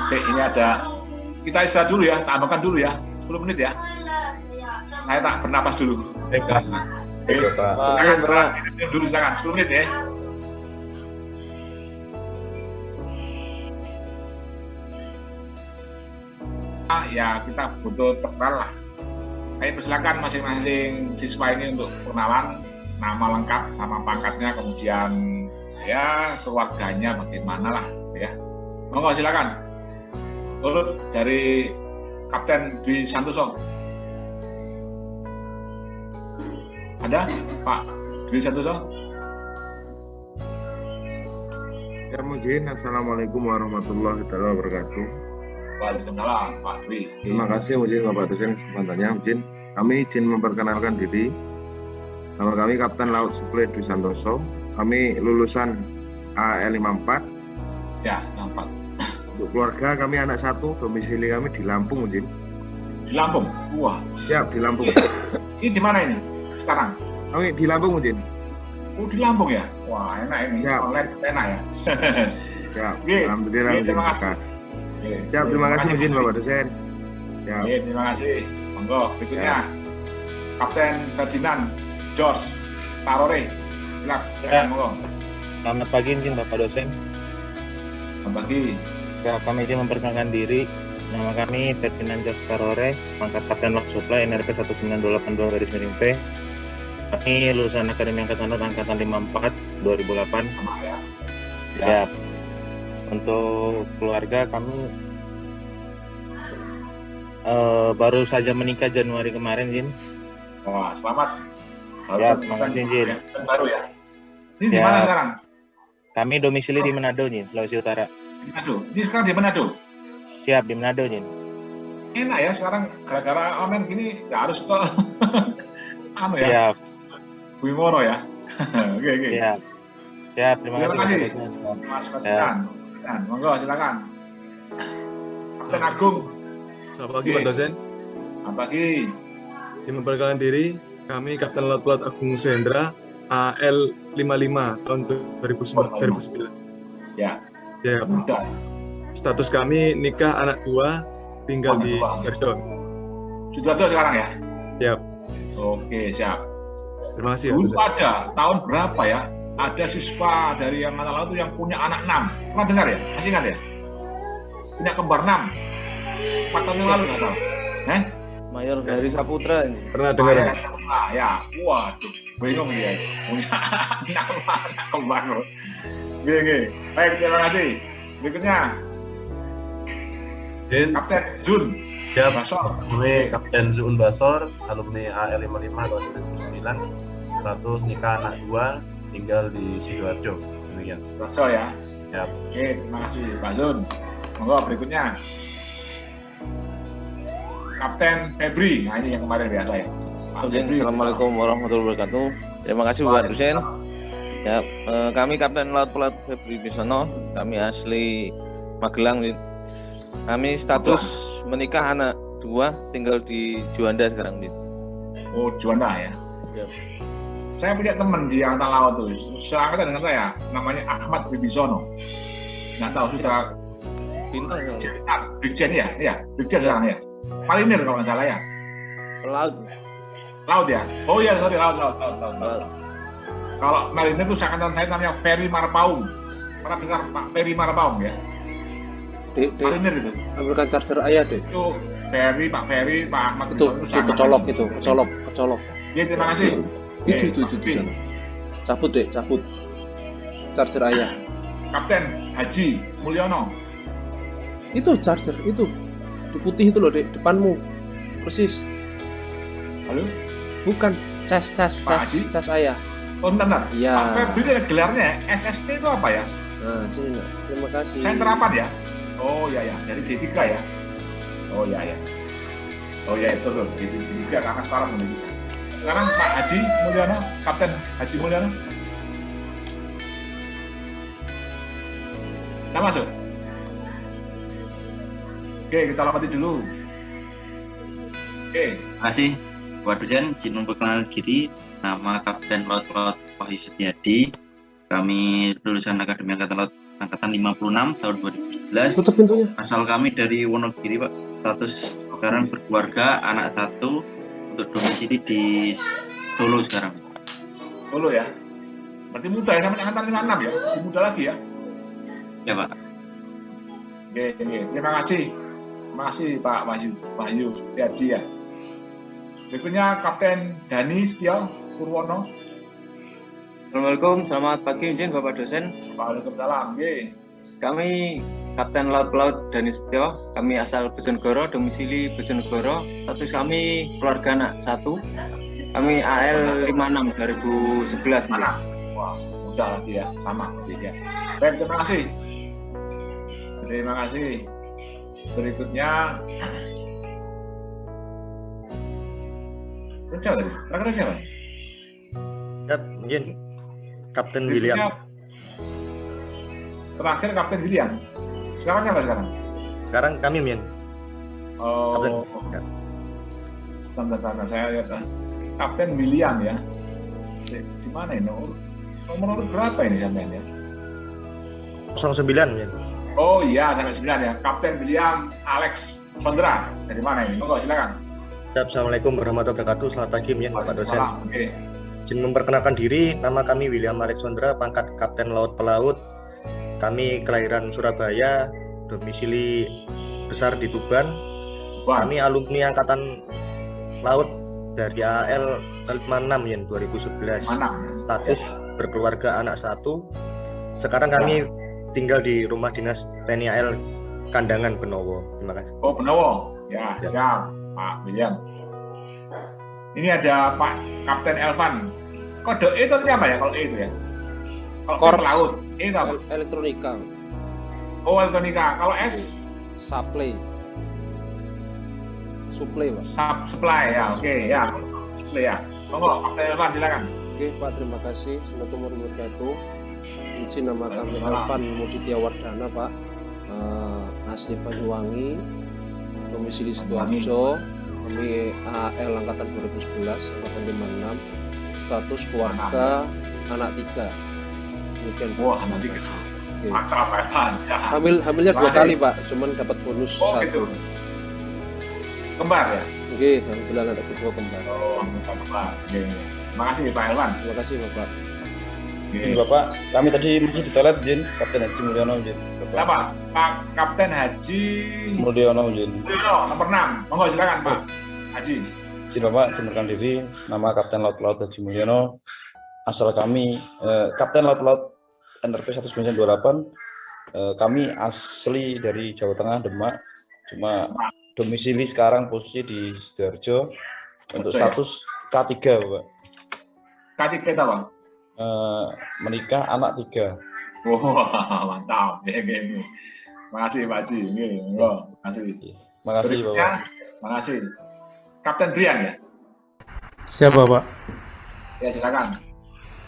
Oke, ini ada, kita istirahat dulu ya, tambahkan dulu ya, 10 menit ya. Saya tak bernapas dulu. Baik Pak. Oke, silakan dulu, silakan 10 menit ya. Ya kita butuh terkenal lah. Saya persilakan masing-masing siswa ini untuk perkenalan, nama lengkap, nama pangkatnya, kemudian ya keluarganya bagaimana lah, ya. Monggo silakan. Turut dari Kapten Dwi Santoso. Ada Pak Dwi Santoso? Ya mungkin. Assalamualaikum warahmatullahi wabarakatuh. Waalaikumsalam Pak Dwi. Terima kasih mungkin Bapak dosen kesempatannya. Mungkin kami izin memperkenalkan diri. Nama kami Kapten Laut Suple Dwi Santoso. Kami lulusan AL54. Ya, 54. Untuk keluarga kami anak 1, domisili kami di Lampung mungkin. Di Lampung. Wah. Siap di Lampung. Ini di mana ini sekarang? Kami di Lampung mungkin. Oh di Lampung ya? Wah enak ini. Ya. Online enak ya. Siap. Oke. Alhamdulillah. Oke, terima kasih. Siap, terima kasih mungkin Bapak dosen. Ya. Oke, terima kasih. Monggo berikutnya Kapten Ferdinand George Tarore. Silakan monggo. Selamat pagi mungkin Bapak dosen. Selamat pagi. Ya, kami izin memperkenalkan diri. Nama kami Ferdinand George Tarore, pangkat Kapten Laut Supply NRP 19282-P. Kami lulusan Akademi Angkatan Laut Angkatan 54 2008. Sama ya. Ya. Untuk keluarga kami baru saja menikah Januari kemarin, Jin. Wah, selamat. Ya, terima kasih, Jin. Baru ya. Ini di mana sekarang? Kami domisili di Manado, Jin, Sulawesi Utara. Di Manado. Ini sekarang di Manado. Siap, di Manado, Jin. Enak ya sekarang gara-gara online gini nggak harus ke anu ya. Siap. Wimono ya. Oke. Siap. Siap, terima kasih. Mas Ferdinand. Monggo silakan. Kapten Agung. Selamat pagi Pak dosen. Selamat pagi. Di memperkenalkan diri, kami Kapten Laut Agung Suhendra, AL55 tahun 2009. Ya. Ya. Sudah. Status kami nikah anak 2, tinggal di Sidoarjo. Sidoarjo sekarang ya? Siap. Oke, siap. Terima kasih. Dulu ada tahun berapa ya? Ada siswa dari yang Angkatan Laut yang punya anak 6. Pernah dengar ya? Masih ingat ya? punya kembar 6. 4 tahun yang lalu nggak salah. Mayor Heri Saputra ini. Pernah dengar? Ya, waduh, bingung dia. Punya anak kembar loh. Gini. Baik, terima kasih. Berikutnya, Kapten Zun. Ya, Basor. Kami Kapten Zun Basor, alumni AL55 tahun 2009, status nikah anak 2, tinggal di Sidoarjo. Demikian. Basor ya. Ya. Oke, terima kasih Pak Zun. Monggo berikutnya. Kapten Febri, nah ini yang kemarin biasa ya. Oke, Assalamualaikum warahmatullahi wabarakatuh. Terima kasih Pak Dosen. Ya, kami Kapten Laut Pelaut Febri Bisono, kami asli Magelang. Kami status menikah anak 2, tinggal di Juanda sekarang. Oh, Juanda ya. Yep. Saya punya teman di Angkatan Laut tuh, seangkatan dengan saya, namanya Ahmad Bibisono. Nggak tahu sudah Bintang ya. Brigjen ya, Brigjen sekarang ya. Marinir kalau nggak salah ya. Laut ya. Oh iya, sorry, laut. Kalau Marinir itu seangkatan saya namanya Ferry Marpaung. Pernah dengar Pak Ferry Marpaung ya? Marinir itu. Ambilkan charger ayah deh. Itu Ferry, Pak Ahmad itu kecolok. Iya, terima kasih. Itu sana. Cabut. Charger ayah. Kapten Haji Mulyono. Itu charger itu. Di putih itu loh, Dek, depanmu. Persis. Halo? Bukan, cas ayah. Oh, bentar. Iya. Pak Febri ada gelarnya SST itu apa ya? Nah, sini. Terima kasih. Senter apa ya? Oh iya, dari D3 ya. Oh iya. Oh iya, itu loh, D3 karena sekarang ini. Sekarang Pak Haji Mulyono, Kapten Haji Mulyono. Kita masuk. Oke, kita lompat dulu. Oke. Terima kasih Pak Dosen, izin memperkenalkan diri. Nama Kapten Laut Wahyu Setiadi. Kami lulusan Akademi Angkatan Laut Angkatan 56 tahun 2011. Tutup pintunya. Asal kami dari Wonogiri, Pak. Status sekarang berkeluarga, anak 1, untuk domisili di Solo sekarang. Solo ya. Berarti muda ya, sama Angkatan 56 ya. Lebih muda lagi ya. Ya, Pak. Oke. Terima kasih Pak Wahyu Setiadi ya. Berikutnya Kapten Dani Setio Purwono. Assalamualaikum, selamat pagi izin Bapak Dosen. Waalaikumsalam. Kami Kapten Laut Pelaut Dani Setio, kami asal Bojonegoro, domisili Bojonegoro. Status kami keluarga anak 1. Kami AL56 2011. Wah, mudah lagi ya, sama ya. Baik, terima kasih. Berikutnya siapa? Ya, mungkin Kapten William. Terakhir Kapten William. Sekarang siapa sekarang? Sekarang kami, Min. Oh. Tanda saya lihat. Kapten William ya. Di mana ini? Nomor berapa ini sampean ya? 09, Min. Oh iya, sampai 9 ya. Kapten William Alex Sondra. Dari mana ini? Monggo silakan. Assalamualaikum warahmatullahi wabarakatuh. Selamat pagi, Bapak Dosen. Oke. Izin memperkenalkan diri, nama kami William Alex Sondra, pangkat Kapten Laut Pelaut. Kami kelahiran Surabaya, domisili besar di Tuban. Kami alumni Angkatan Laut dari AL 56 2011. Status berkeluarga anak 1. Sekarang kami tinggal di rumah dinas TNI AL Kandangan Benowo. Terima kasih. Oh, Benowo. Ya, siap, Pak William. Ini ada Pak Kapten Elvan. Kode E itu apa ya kalau E itu ya? Kalau Kor laut, E itu apa? Elektronika. Oh, elektronika. Kalau S? Supply, Pak. Supply ya, oke ya. Supply ya. Monggo, Kapten Elvan silakan. Oke, Pak, terima kasih. Assalamualaikum warahmatullahi wabarakatuh. Izin nama kami Elvan Muditya Wardana, Pak. Asli Banyuwangi, domisili Sidoarjo. Kami AL Angkatan 2011, Angkatan 56. Status keluarga anak 3. Demikian. Wah, anak 3. Okay. Mantap, Pak. Hamilnya 2 kali, Pak. Cuman dapat bonus 1. Gitu. Kembar ya? Oke, alhamdulillah ada kedua kembar. Oh, kembar. Terima kasih Pak Elvan. Terima kasih Bapak. Bapak, kami tadi masih di toilet, Jin. Kapten Haji Mulyono, Jin. Siapa? Pak Kapten Haji Mulyono, Jin. Mulyono, nomor 6. Monggo silakan Pak Haji. Izin Bapak, memperkenalkan diri, nama Kapten Laut Pelaut Haji Mulyono. Asal kami Kapten Laut Pelaut NRP 1928. Kami asli dari Jawa Tengah, Demak. Cuma domisili sekarang posisi di Sidoarjo. Untuk status K3, Bapak. K3 itu apa? Menikah, anak 3. Wah, mantap. Makasih Pak Haji. Makasih. Makasih Bapak. Makasih. Kapten Brian ya? Siap Bapak. Ya silakan.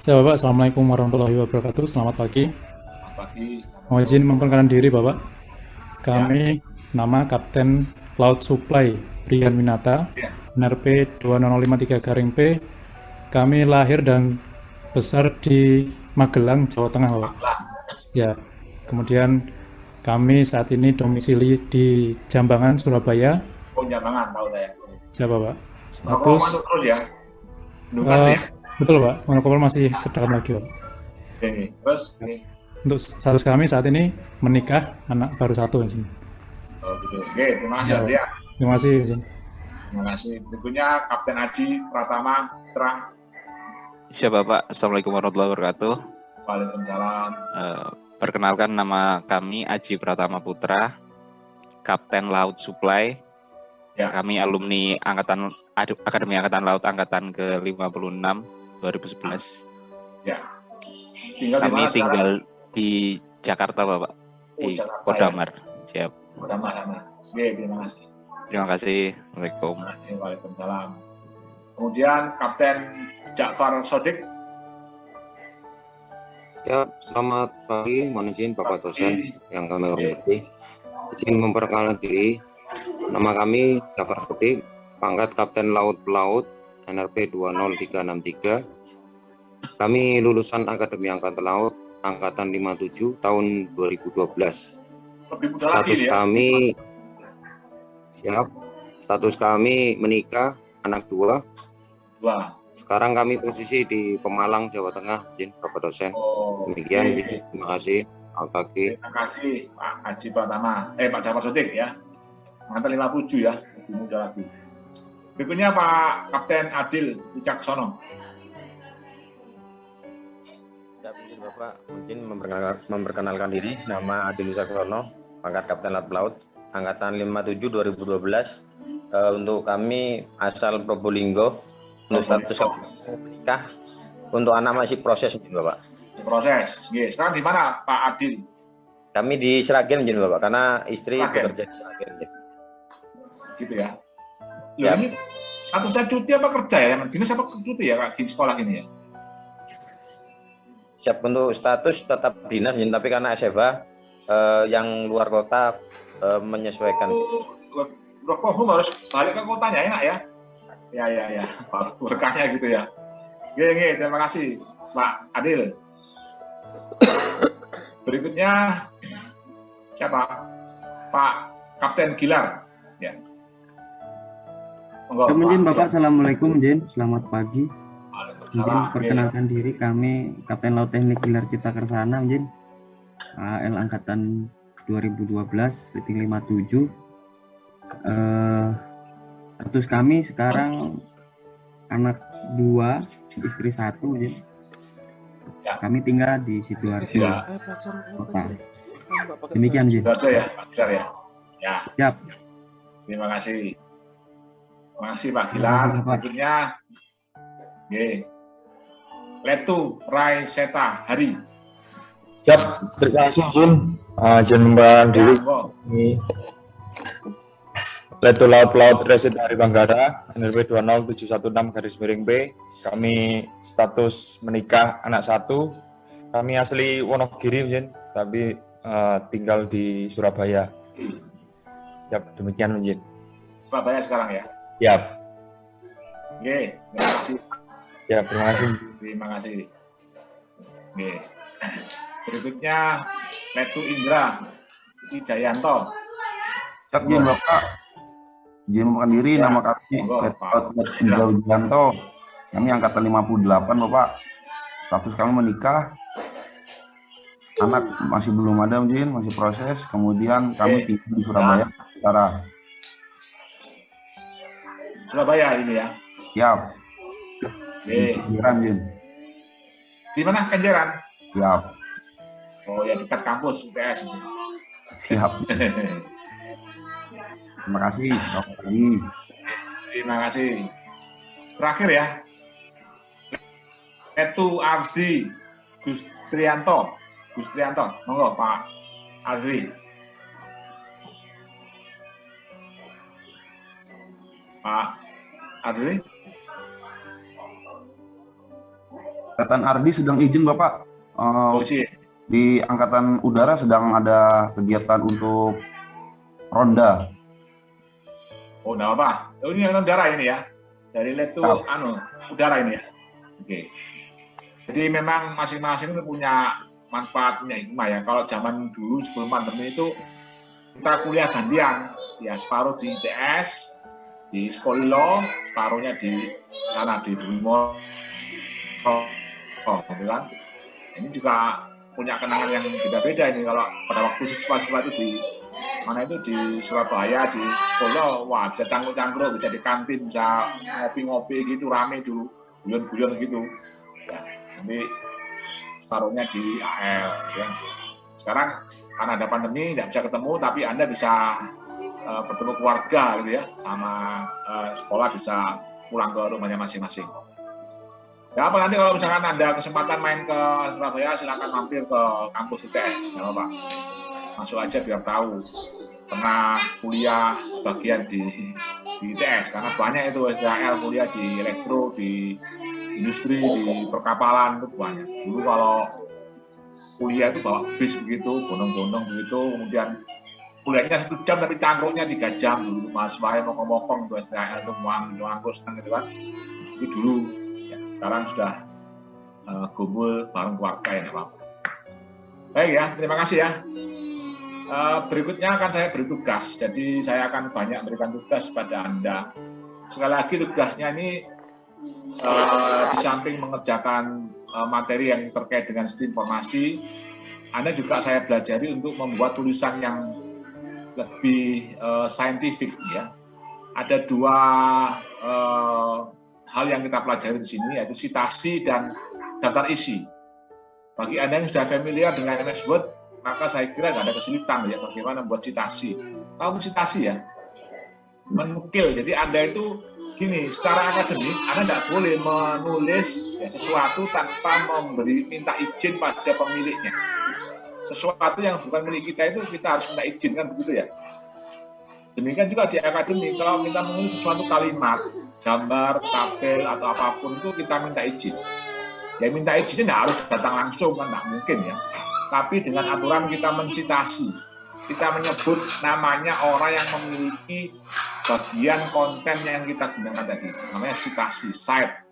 Siap Bapak. Assalamualaikum warahmatullahi wabarakatuh. Selamat pagi. Selamat pagi. Mohon izin memperkenalkan diri Bapak. Kami nama Kapten Laut Supply Brian Winata, NRP 2053-P. Kami lahir dan besar di Magelang, Jawa Tengah, Bapak. Ya. Kemudian kami saat ini domisili di Jambangan, Surabaya. Oh, Jambangan, tahu saya. Siapa, Pak? Status terus ya? Betul, Pak. Monokopel masih ke dalam lagi, Pak. Oke, terus untuk status kami saat ini menikah, anak baru 1 di sini. Oh, gitu. Oke, terima kasih ya. Terima kasih, Izin. Terima kasih. Berikutnya Kapten Haji Pratama Terang. Siap Bapak. Assalamualaikum warahmatullahi wabarakatuh. Waalaikumsalam. Perkenalkan nama kami Aji Pratama Putra, Kapten Laut Supply. Ya. Kami alumni Akademi Angkatan Laut Angkatan ke-56 2011. Ya. Kami tinggal di Jakarta, Bapak. Di Jakarta, Kodamar. Ya. Siap. Kodamar sana. Oke, terima kasih. Terima kasih. Assalamualaikum. Waalaikumsalam. Kemudian Kapten Ja'far Sodik. Ya, selamat pagi. Mohon izin Bapak dosen yang kami hormati. Izin memperkenalkan diri. Nama kami Ja'far Sodik, pangkat Kapten Laut Pelaut NRP 20363. Kami lulusan Akademi Angkatan Laut Angkatan 57 tahun 2012. Status kami siap. Status kami menikah, anak 2. Sekarang kami posisi di Pemalang, Jawa Tengah, izin Bapak dosen. Demikian, terima kasih. Terima kasih Pak Haji Pratama, Pak Ja'far Sodik ya. Angkatan 57 ya, lebih muda lagi. Berikutnya Pak Kapten Adil Wicaksono. Bapak, mungkin memperkenalkan diri, nama Adil Wicaksono, pangkat Kapten Laut Pelaut, Angkatan 57 2012. Untuk kami asal Probolinggo, untuk status menikah, untuk anak masih proses, Bapak. Proses. Sekarang di mana Pak Adil? Kami di Sragen, Bapak, karena istri bekerja di Sragen. Gitu ya. Loh, ini statusnya cuti apa kerja ya? Dinas apa cuti ya Kak di sekolah ini ya? Siap untuk status tetap dinas, tapi karena SFA yang luar kota menyesuaikan. Loh, kok harus balik ke kotanya enak ya? Ya. Berkahnya gitu ya. Oke, terima kasih Pak Adil. Berikutnya siapa? Pak Kapten Gilar. Ya. Izin Bapak, Assalamualaikum, Izin. Selamat pagi. Izin perkenalkan diri, kami Kapten Laut Teknik Gilar Cipta Kersana, Izin. AL Angkatan 2012, rating 57. Status kami sekarang anak 2, istri 1, Izin. Kami tinggal di Sidoarjo, Kota. Demikian, Izin. Sidoarjo ya, Pak Gilar ya. Ya. Siap. Terima kasih. Terima kasih Pak Gilar. Berikutnya, Letu Rai Seta Hari. Siap, terima kasih Jin. Jin memperkenalkan diri. Letu Laut Pelaut Resid Hari Banggara, NRP 20716-P. Kami status menikah, anak 1. Kami asli Wonogiri, Jin, tapi tinggal di Surabaya. Siap, demikian Jin. Surabaya sekarang ya? Siap. Oke, terima kasih. Ya, terima kasih. Terima kasih. Oke. Berikutnya Letu Indra Wijayanto. Siap, Jin Bapak. Izin memperkenalkan diri, nama kami Letu Indra Wijayanto. Kami angkatan 58, Bapak. Status kami menikah. anak masih belum ada, Jin, masih proses. Kemudian kami tinggal di Surabaya Utara. Surabaya ini ya? Siap. Di Kenjeran, Jin. Di mana Kenjeran? Siap. Oh ya, dekat kampus UTS. Siap. Terima kasih. Terima kasih. Terakhir ya. Itu Ardi Gustrianto, monggo Pak Ardi. Pak Ardi. Angkatan Ardi sedang izin Bapak. Di Angkatan Udara sedang ada kegiatan untuk ronda. Oh, enggak apa. Oh, ini yang udara ini ya. Dari Letu udara ini ya. Oke. Jadi memang masing-masing itu punya manfaat, punya hikmah ya. Kalau zaman dulu sebelum pandemi itu kita kuliah gantian, ya separuh di ITS, di Skolilo, separuhnya di sana di Brimo. Gitu kan. Ini juga punya kenangan yang beda-beda ini. Kalau pada waktu siswa-siswa itu di mana itu di Surabaya, di sekolah, wah bisa cangkruk-cangkruk, bisa di kantin, bisa ngopi-ngopi gitu, rame dulu, guyon-guyon gitu. Ya, ini separuhnya di AL. Ya. Sekarang karena ada pandemi, tidak bisa ketemu, tapi Anda bisa bertemu keluarga gitu ya, sama sekolah bisa pulang ke rumahnya masing-masing. Ya apa nanti kalau misalkan Anda kesempatan main ke Surabaya, silakan mampir ke kampus ITS, ya Pak. Masuk aja biar tahu. Pernah kuliah sebagian di ITS, karena banyak itu SDAL kuliah di elektro, di industri, di perkapalan, itu banyak. Dulu kalau kuliah itu bawa bis begitu, bondong-bondong begitu, kemudian kuliahnya 1 jam tapi cangkruknya 3 jam dulu. Mahasiswa yang mokong-mokong itu SDAL itu muang-muang gitu kan. Itu dulu. Sekarang sudah kumpul bareng keluarga ya Pak. Baik ya, terima kasih ya. Berikutnya akan saya beri tugas, jadi saya akan banyak memberikan tugas pada Anda. Sekali lagi tugasnya ini di samping mengerjakan materi yang terkait dengan sistem informasi, Anda juga saya pelajari untuk membuat tulisan yang lebih saintifik ya. Ada 2 hal yang kita pelajari di sini, yaitu citasi dan daftar isi. Bagi Anda yang sudah familiar dengan MS Word, maka saya kira nggak ada kesulitan ya bagaimana membuat citasi. Tahu citasi ya? Menukil. Jadi Anda itu gini, secara akademik Anda tidak boleh menulis ya, sesuatu tanpa minta izin pada pemiliknya. Sesuatu yang bukan milik kita itu kita harus minta izin, kan begitu ya? Demikian juga di akademik, kalau kita menulis sesuatu kalimat, gambar, tabel, atau apapun itu kita minta izin. Ya minta izinnya tidak harus datang langsung, kan tidak mungkin ya. Tapi dengan aturan kita mensitasi, kita menyebut namanya orang yang memiliki bagian konten yang kita gunakan tadi, namanya citasi, cite,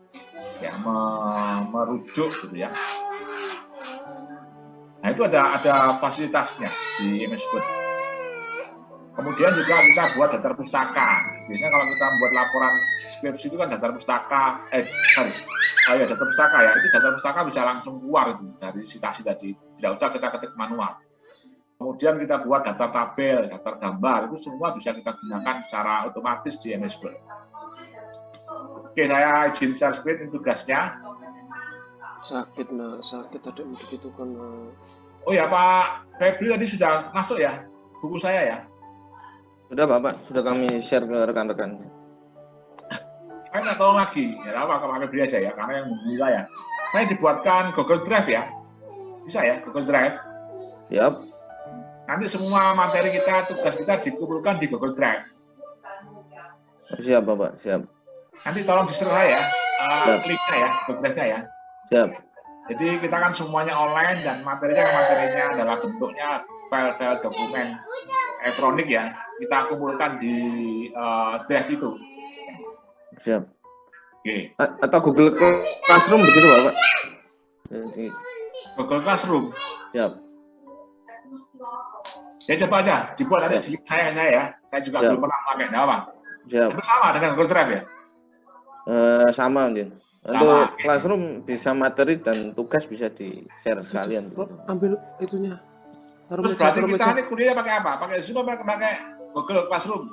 ya merujuk gitu ya. Nah itu ada fasilitasnya di MS Word. Kemudian juga kita buat daftar pustaka. Biasanya kalau kita membuat laporan skripsi itu kan daftar pustaka, daftar pustaka ya. Itu daftar pustaka bisa langsung keluar itu dari citasi tadi. Tidak usah kita ketik manual. Kemudian kita buat daftar tabel, daftar gambar, itu semua bisa kita gunakan secara otomatis di MS Word. Oke, saya izin share screen tugasnya. Sakit ada begitu kan. Oh ya Pak Febri tadi sudah masuk ya buku saya ya. Sudah Bapak, sudah kami share ke rekan-rekan. Saya nggak tahu lagi, ya apa Pak Febri aja ya, karena yang menghubungi saya. Saya dibuatkan Google Drive ya, bisa ya Google Drive. Yap. Nanti semua materi kita, tugas kita dikumpulkan di Google Drive. Siap Bapak, siap. Nanti tolong di-share saya, kliknya ya, Google Drive-nya ya. Siap. Jadi kita kan semuanya online dan materinya adalah bentuknya file-file dokumen elektronik ya. Kita kumpulkan di drive itu. Siap. Oke. Atau Google Classroom begitu Bapak? Google Classroom. Siap. Ya coba aja dibuat nanti saya ya. Saya juga belum pernah pakai, apa? Siap. Sama dengan Google Drive ya? Sama, Din. Untuk classroom bisa materi dan tugas bisa di-share sekalian. Ambil itunya. Terus berarti kita ini kuliah pakai apa? Pakai Zoom apa pakai Google Classroom?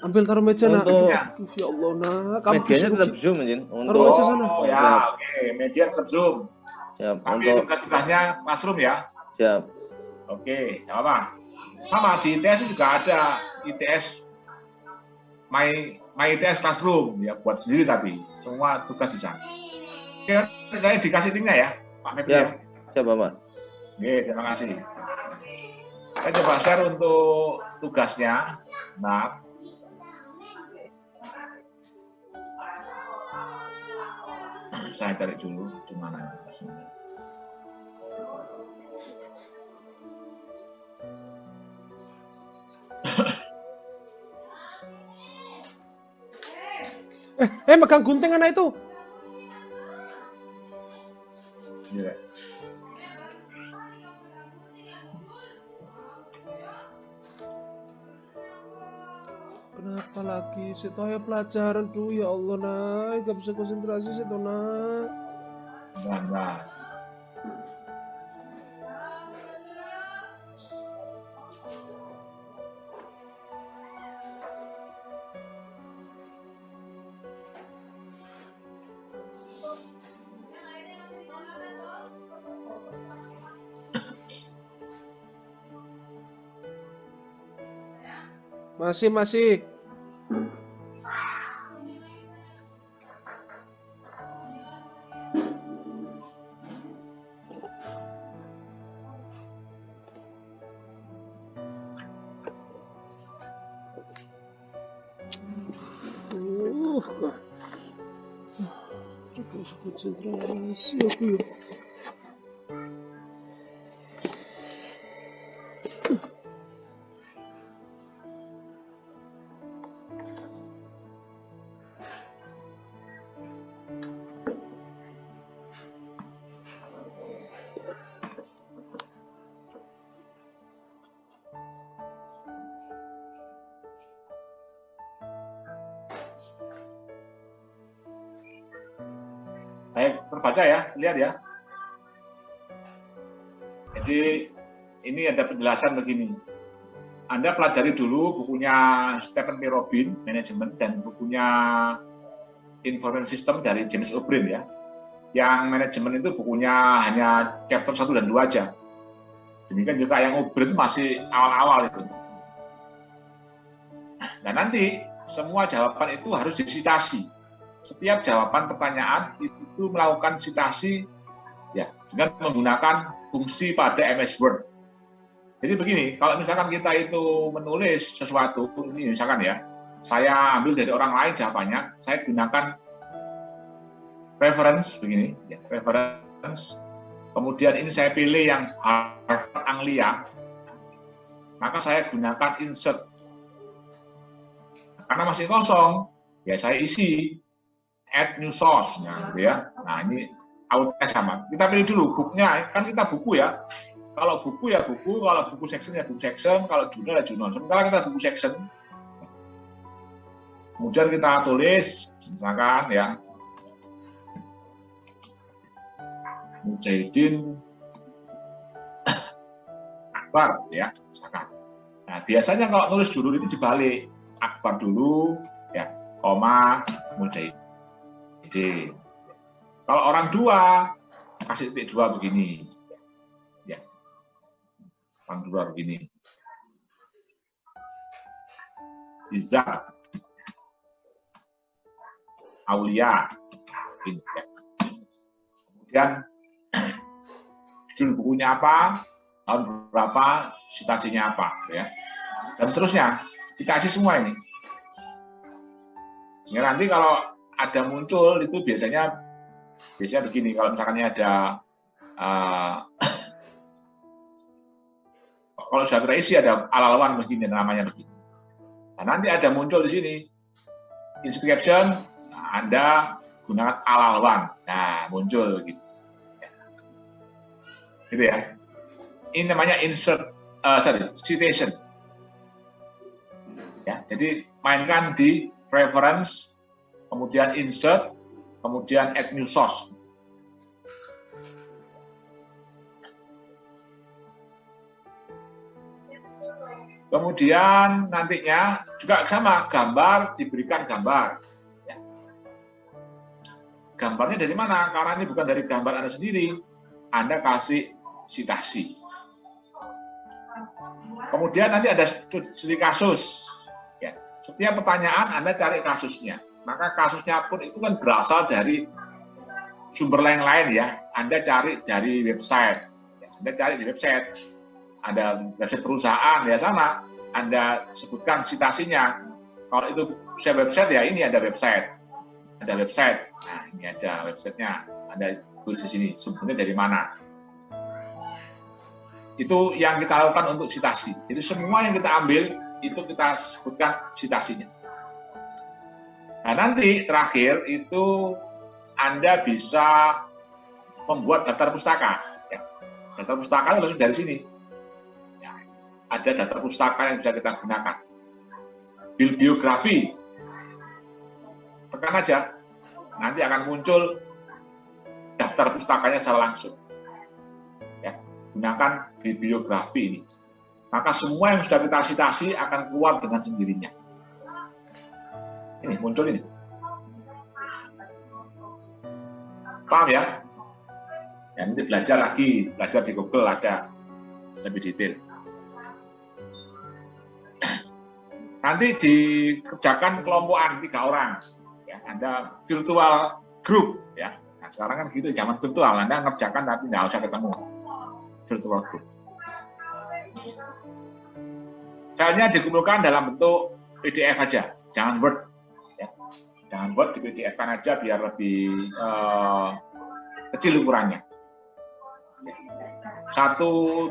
Ambil taruh meja nak. Untuk Ya Allah nak. medianya tetap Zoom Jin. Taruh meja sana. Oh ya, oke. Media tetap Zoom. Siap. Tapi Untuk tugas-tugasnya Classroom ya. siap. Oke, nggak apa. Sama di ITS juga ada ITS My ITS Classroom ya, buat sendiri tapi semua tugas di sana. Oke, saya dikasih linknya ya, Pak Febri. Siap. Siap, Bapak. Oke, terima kasih. Saya coba share untuk tugasnya. Nah, saya cari dulu di mana tugasnya. Megang gunting anak itu. Iya. Kenapa lagi? Saya pelajaran tuh ya Allah nak, gak bisa konsentrasi sih nak. Nah. Masih. Konsentrasi aku ya. Baik, terbaca ya, lihat ya. Jadi ini ada penjelasan begini. Anda pelajari dulu bukunya Stephen P. Robin, Manajemen, dan bukunya Information System dari James O'Brien ya. Yang manajemen itu bukunya hanya chapter 1 dan 2 aja. Demikian juga yang O'Brien masih awal-awal itu. Dan nanti semua jawaban itu harus disitasi. Setiap jawaban pertanyaan itu melakukan sitasi ya dengan menggunakan fungsi pada MS Word. Jadi begini, kalau misalkan kita itu menulis sesuatu, ini misalkan ya, saya ambil dari orang lain jawabannya, saya gunakan reference begini, ya, reference. Kemudian ini saya pilih yang Harvard Anglia, maka saya gunakan insert. Karena masih kosong, ya saya isi add new source, nah, gitu ya. Nah ini outnya sama. Kita pilih dulu bukunya, kan kita buku ya. Kalau buku ya buku, kalau buku section ya buku section, kalau jurnal ya jurnal. Sementara kita buku section, kemudian kita tulis, misalkan ya, Mujahidin Akbar, ya, misalkan. Nah biasanya kalau nulis judul itu dibalik, Akbar dulu, ya, koma, Mujahidin. Kalau orang dua, kasih titik dua begini. Ya. Orang dua begini. Izzat. Aulia. Begini, ya. Kemudian, judul bukunya apa, tahun berapa, citasinya apa. Ya. Dan seterusnya, dikasih semua ini. Sehingga nanti kalau ada muncul itu biasanya begini, kalau misalkannya ada kalau sudah terisi ada alawan begini, namanya begini. Nah, nanti ada muncul di sini inscription, nah, Anda gunakan alawan, nah muncul gitu. Gitu ya. Ini namanya citation. Ya, jadi mainkan di reference, kemudian insert, kemudian add new source. Kemudian nantinya juga sama, gambar diberikan gambar. Ya. Gambarnya dari mana? Karena ini bukan dari gambar Anda sendiri, Anda kasih citasi. Kemudian nanti ada studi kasus. Ya. Setiap pertanyaan Anda cari kasusnya. Maka kasusnya pun itu kan berasal dari sumber lain-lain ya. Anda cari dari website. Ya. Anda cari di website. Ada website perusahaan ya sama, Anda sebutkan citasinya. Kalau itu website ya ini ada website, Nah ini ada websitenya, Anda tulis di sini sumbernya dari mana. Itu yang kita lakukan untuk citasi. Jadi semua yang kita ambil itu kita sebutkan citasinya. Nah nanti terakhir itu Anda bisa membuat daftar pustaka. Ya. Daftar pustaka langsung dari sini. Ada daftar pustaka yang bisa kita gunakan. Bibliografi, tekan aja, nanti akan muncul daftar pustakanya secara langsung. Ya, gunakan bibliografi ini. Maka semua yang sudah kita citasi akan keluar dengan sendirinya. Ini muncul ini. Paham ya? Ya nanti belajar lagi, belajar di Google ada lebih detail. Nanti dikerjakan kelompokan 3 orang, ya, Anda virtual group, ya. Nah, sekarang kan gitu, zaman virtual, Anda ngerjakan tapi nggak usah ketemu, virtual group. Filenya dikumpulkan dalam bentuk PDF aja, jangan Word, ya. Jangan Word, di PDF kan aja biar lebih kecil ukurannya. Ya. Satu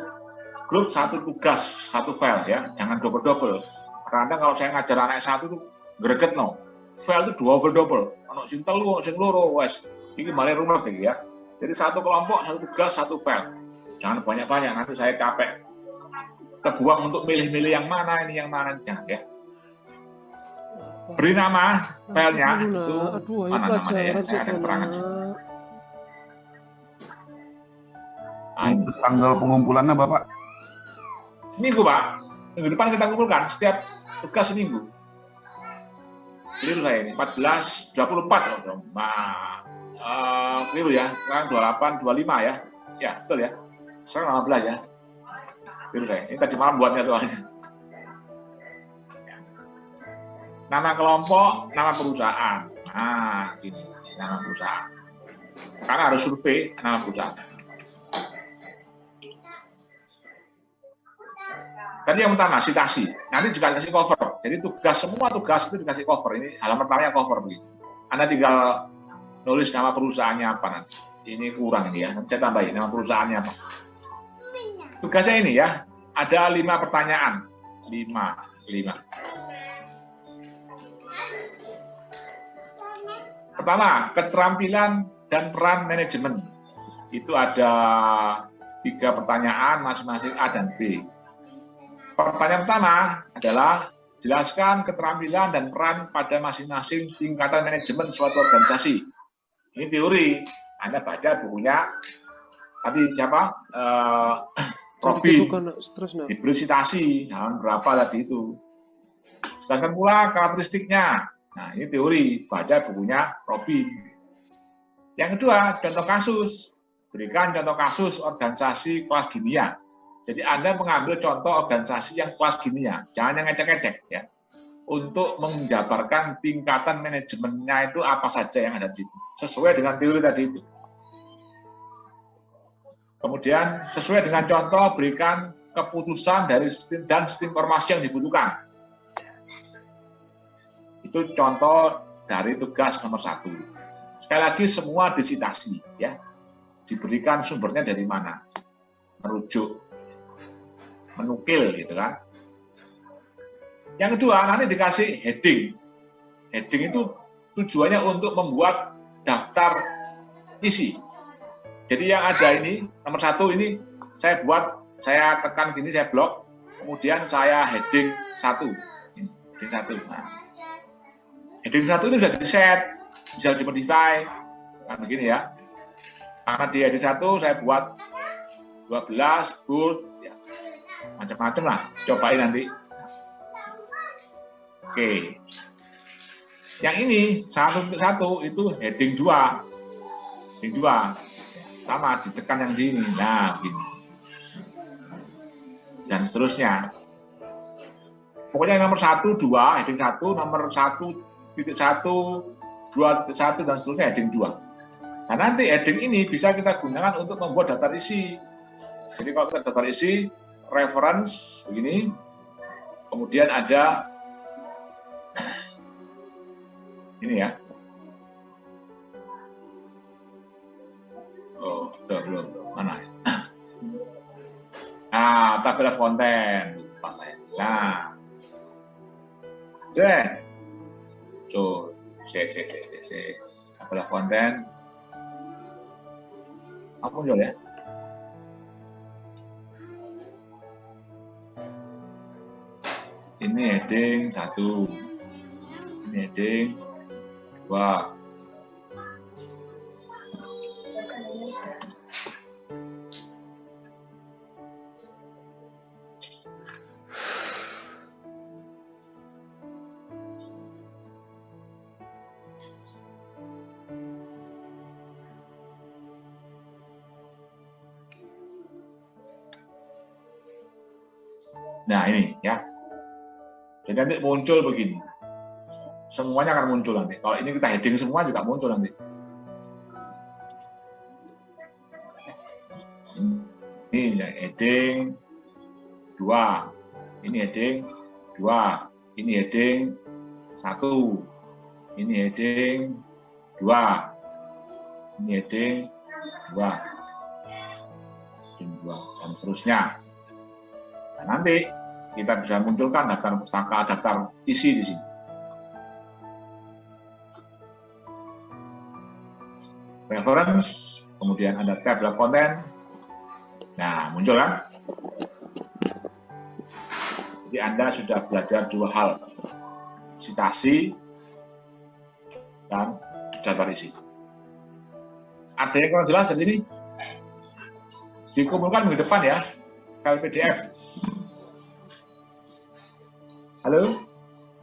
grup, satu tugas, satu file, ya, jangan double-double. Karena kalau saya ngajar anak satu itu greget no, file itu double, anak sing telu, sing loro, wes, ini malah rumah gitu ya. Jadi satu kelompok, satu tugas, satu file. Jangan banyak-banyak, nanti saya capek. Terbuang untuk milih-milih yang mana, ini yang mana, jangan ya. Beri nama filenya itu mana namanya ya, saya akan terangkan. Tanggal pengumpulannya Bapak? Seminggu Pak, minggu depan kita kumpulkan setiap tugas seminggu. Keliru saya ini, 14, 24 loh. Nah, keliru ya, sekarang 28, 25 ya. Ya, betul ya. Sekarang 15 ya. Keliru saya, ini tadi malam buatnya soalnya. Nama kelompok, nama perusahaan. Nah, ini nama perusahaan. Karena harus survei nama perusahaan. Tadi yang pertama, citasi. Nanti juga dikasih cover. Jadi semua tugas itu dikasih cover. Ini halaman pertamanya cover begitu. Anda tinggal nulis nama perusahaannya apa nanti. Ini kurang ini ya. Nanti saya tambahin nama perusahaannya apa. Tugasnya ini ya. Ada 5 pertanyaan. 5. Pertama, keterampilan dan peran manajemen. Itu ada 3 pertanyaan masing-masing A dan B. Pertanyaan pertama adalah jelaskan keterampilan dan peran pada masing-masing tingkatan manajemen suatu organisasi. Ini teori. Anda baca bukunya tadi siapa? Robin. Diberi citasi halaman berapa tadi itu. Sedangkan pula karakteristiknya. Nah, ini teori. Baca bukunya Robin. Yang kedua, contoh kasus. Berikan contoh kasus organisasi kelas dunia. Jadi Anda mengambil contoh organisasi yang kelas dunia, jangan yang ngecek-ngecek ya. Untuk menjabarkan tingkatan manajemennya itu apa saja yang ada di situ, sesuai dengan teori tadi itu. Kemudian sesuai dengan contoh berikan keputusan dari sistem informasi yang dibutuhkan. Itu contoh dari tugas nomor 1. Sekali lagi semua disitasi ya, diberikan sumbernya dari mana, merujuk. Menukil gitu kan. Yang kedua nanti dikasih heading. Heading itu tujuannya untuk membuat daftar isi. Jadi yang ada ini nomor 1 ini saya buat, saya tekan gini, saya blok, kemudian saya heading 1. Heading 1. Nah, heading 1 ini bisa di-set, bisa dimodify, Kan begini ya. Karena di heading 1 saya buat 12 bold, ya. Macam-macam lah. Cobain nanti. Oke. Yang ini 1.1 itu heading 2. Heading 2. Sama ditekan yang di ini. Nah, begini. Dan seterusnya. Pokoknya yang nomor 1, 2, heading 1, nomor 1.1, 2.1, dan seterusnya heading 2. Nah, nanti heading ini bisa kita gunakan untuk membuat daftar isi. Jadi kalau kita daftar isi, reference begini, kemudian ada ini ya. Oh, belum. Mana? Nah, tabel konten. Nah, tabel konten. Apa muncul ya? Ini heading 1. Ini heading 2. Nah, ini ya. Jadi nanti muncul begini. Semuanya akan muncul nanti. Kalau ini kita heading semua juga muncul nanti. Ini heading 2. Ini heading 2. Ini heading 1. Ini heading 2. Ini heading 2. Dan seterusnya. Nah, nanti kita bisa munculkan daftar pustaka, daftar isi di sini. Reference, kemudian ada tab konten. Nah, muncul kan? Jadi Anda sudah belajar dua hal, citasi dan daftar isi. Ada yang kurang jelas di sini? Dikumpulkan minggu depan ya, file PDF. Halo,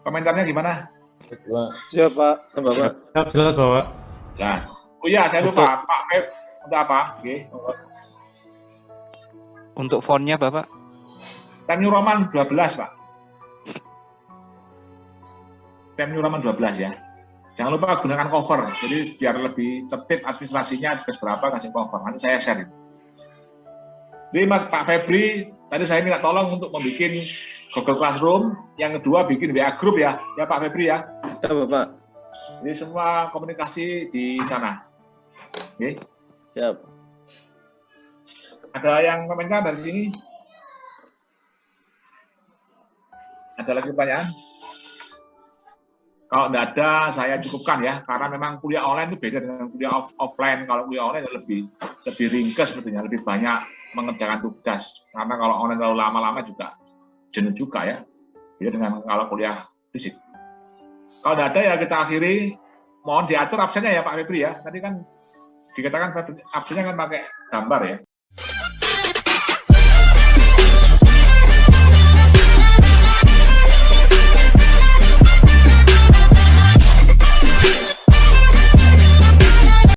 komentarnya gimana? Siap, Pak. Siap, jelas, Bapak. Jelas. Oh iya, saya lupa. Pak Pep, untuk apa? Oke. Untuk fontnya, Bapak? Time New Roman 12, Pak. Time New Roman 12 ya. Jangan lupa gunakan cover. Jadi biar lebih tertib administrasinya, juga berapa kasih cover. Nanti saya share. Jadi Pak Febri, tadi saya minta tolong untuk membuat Google Classroom. Yang kedua bikin WA Group ya Pak Febri ya. Ya Bapak. Jadi semua komunikasi di sana. Oke. Siap. Ada yang komentar dari sini? Ada lagi pertanyaan? Kalau tidak ada, saya cukupkan ya, karena memang kuliah online itu beda dengan kuliah offline. Kalau kuliah online lebih ringkas sebetulnya, lebih banyak mengerjakan tugas. Karena kalau online terlalu lama-lama juga jenuh juga ya. Beda dengan kalau kuliah fisik. Kalau tidak ada ya kita akhiri. Mohon diatur absennya ya Pak Febri ya. Tadi kan dikatakan absennya kan pakai gambar ya.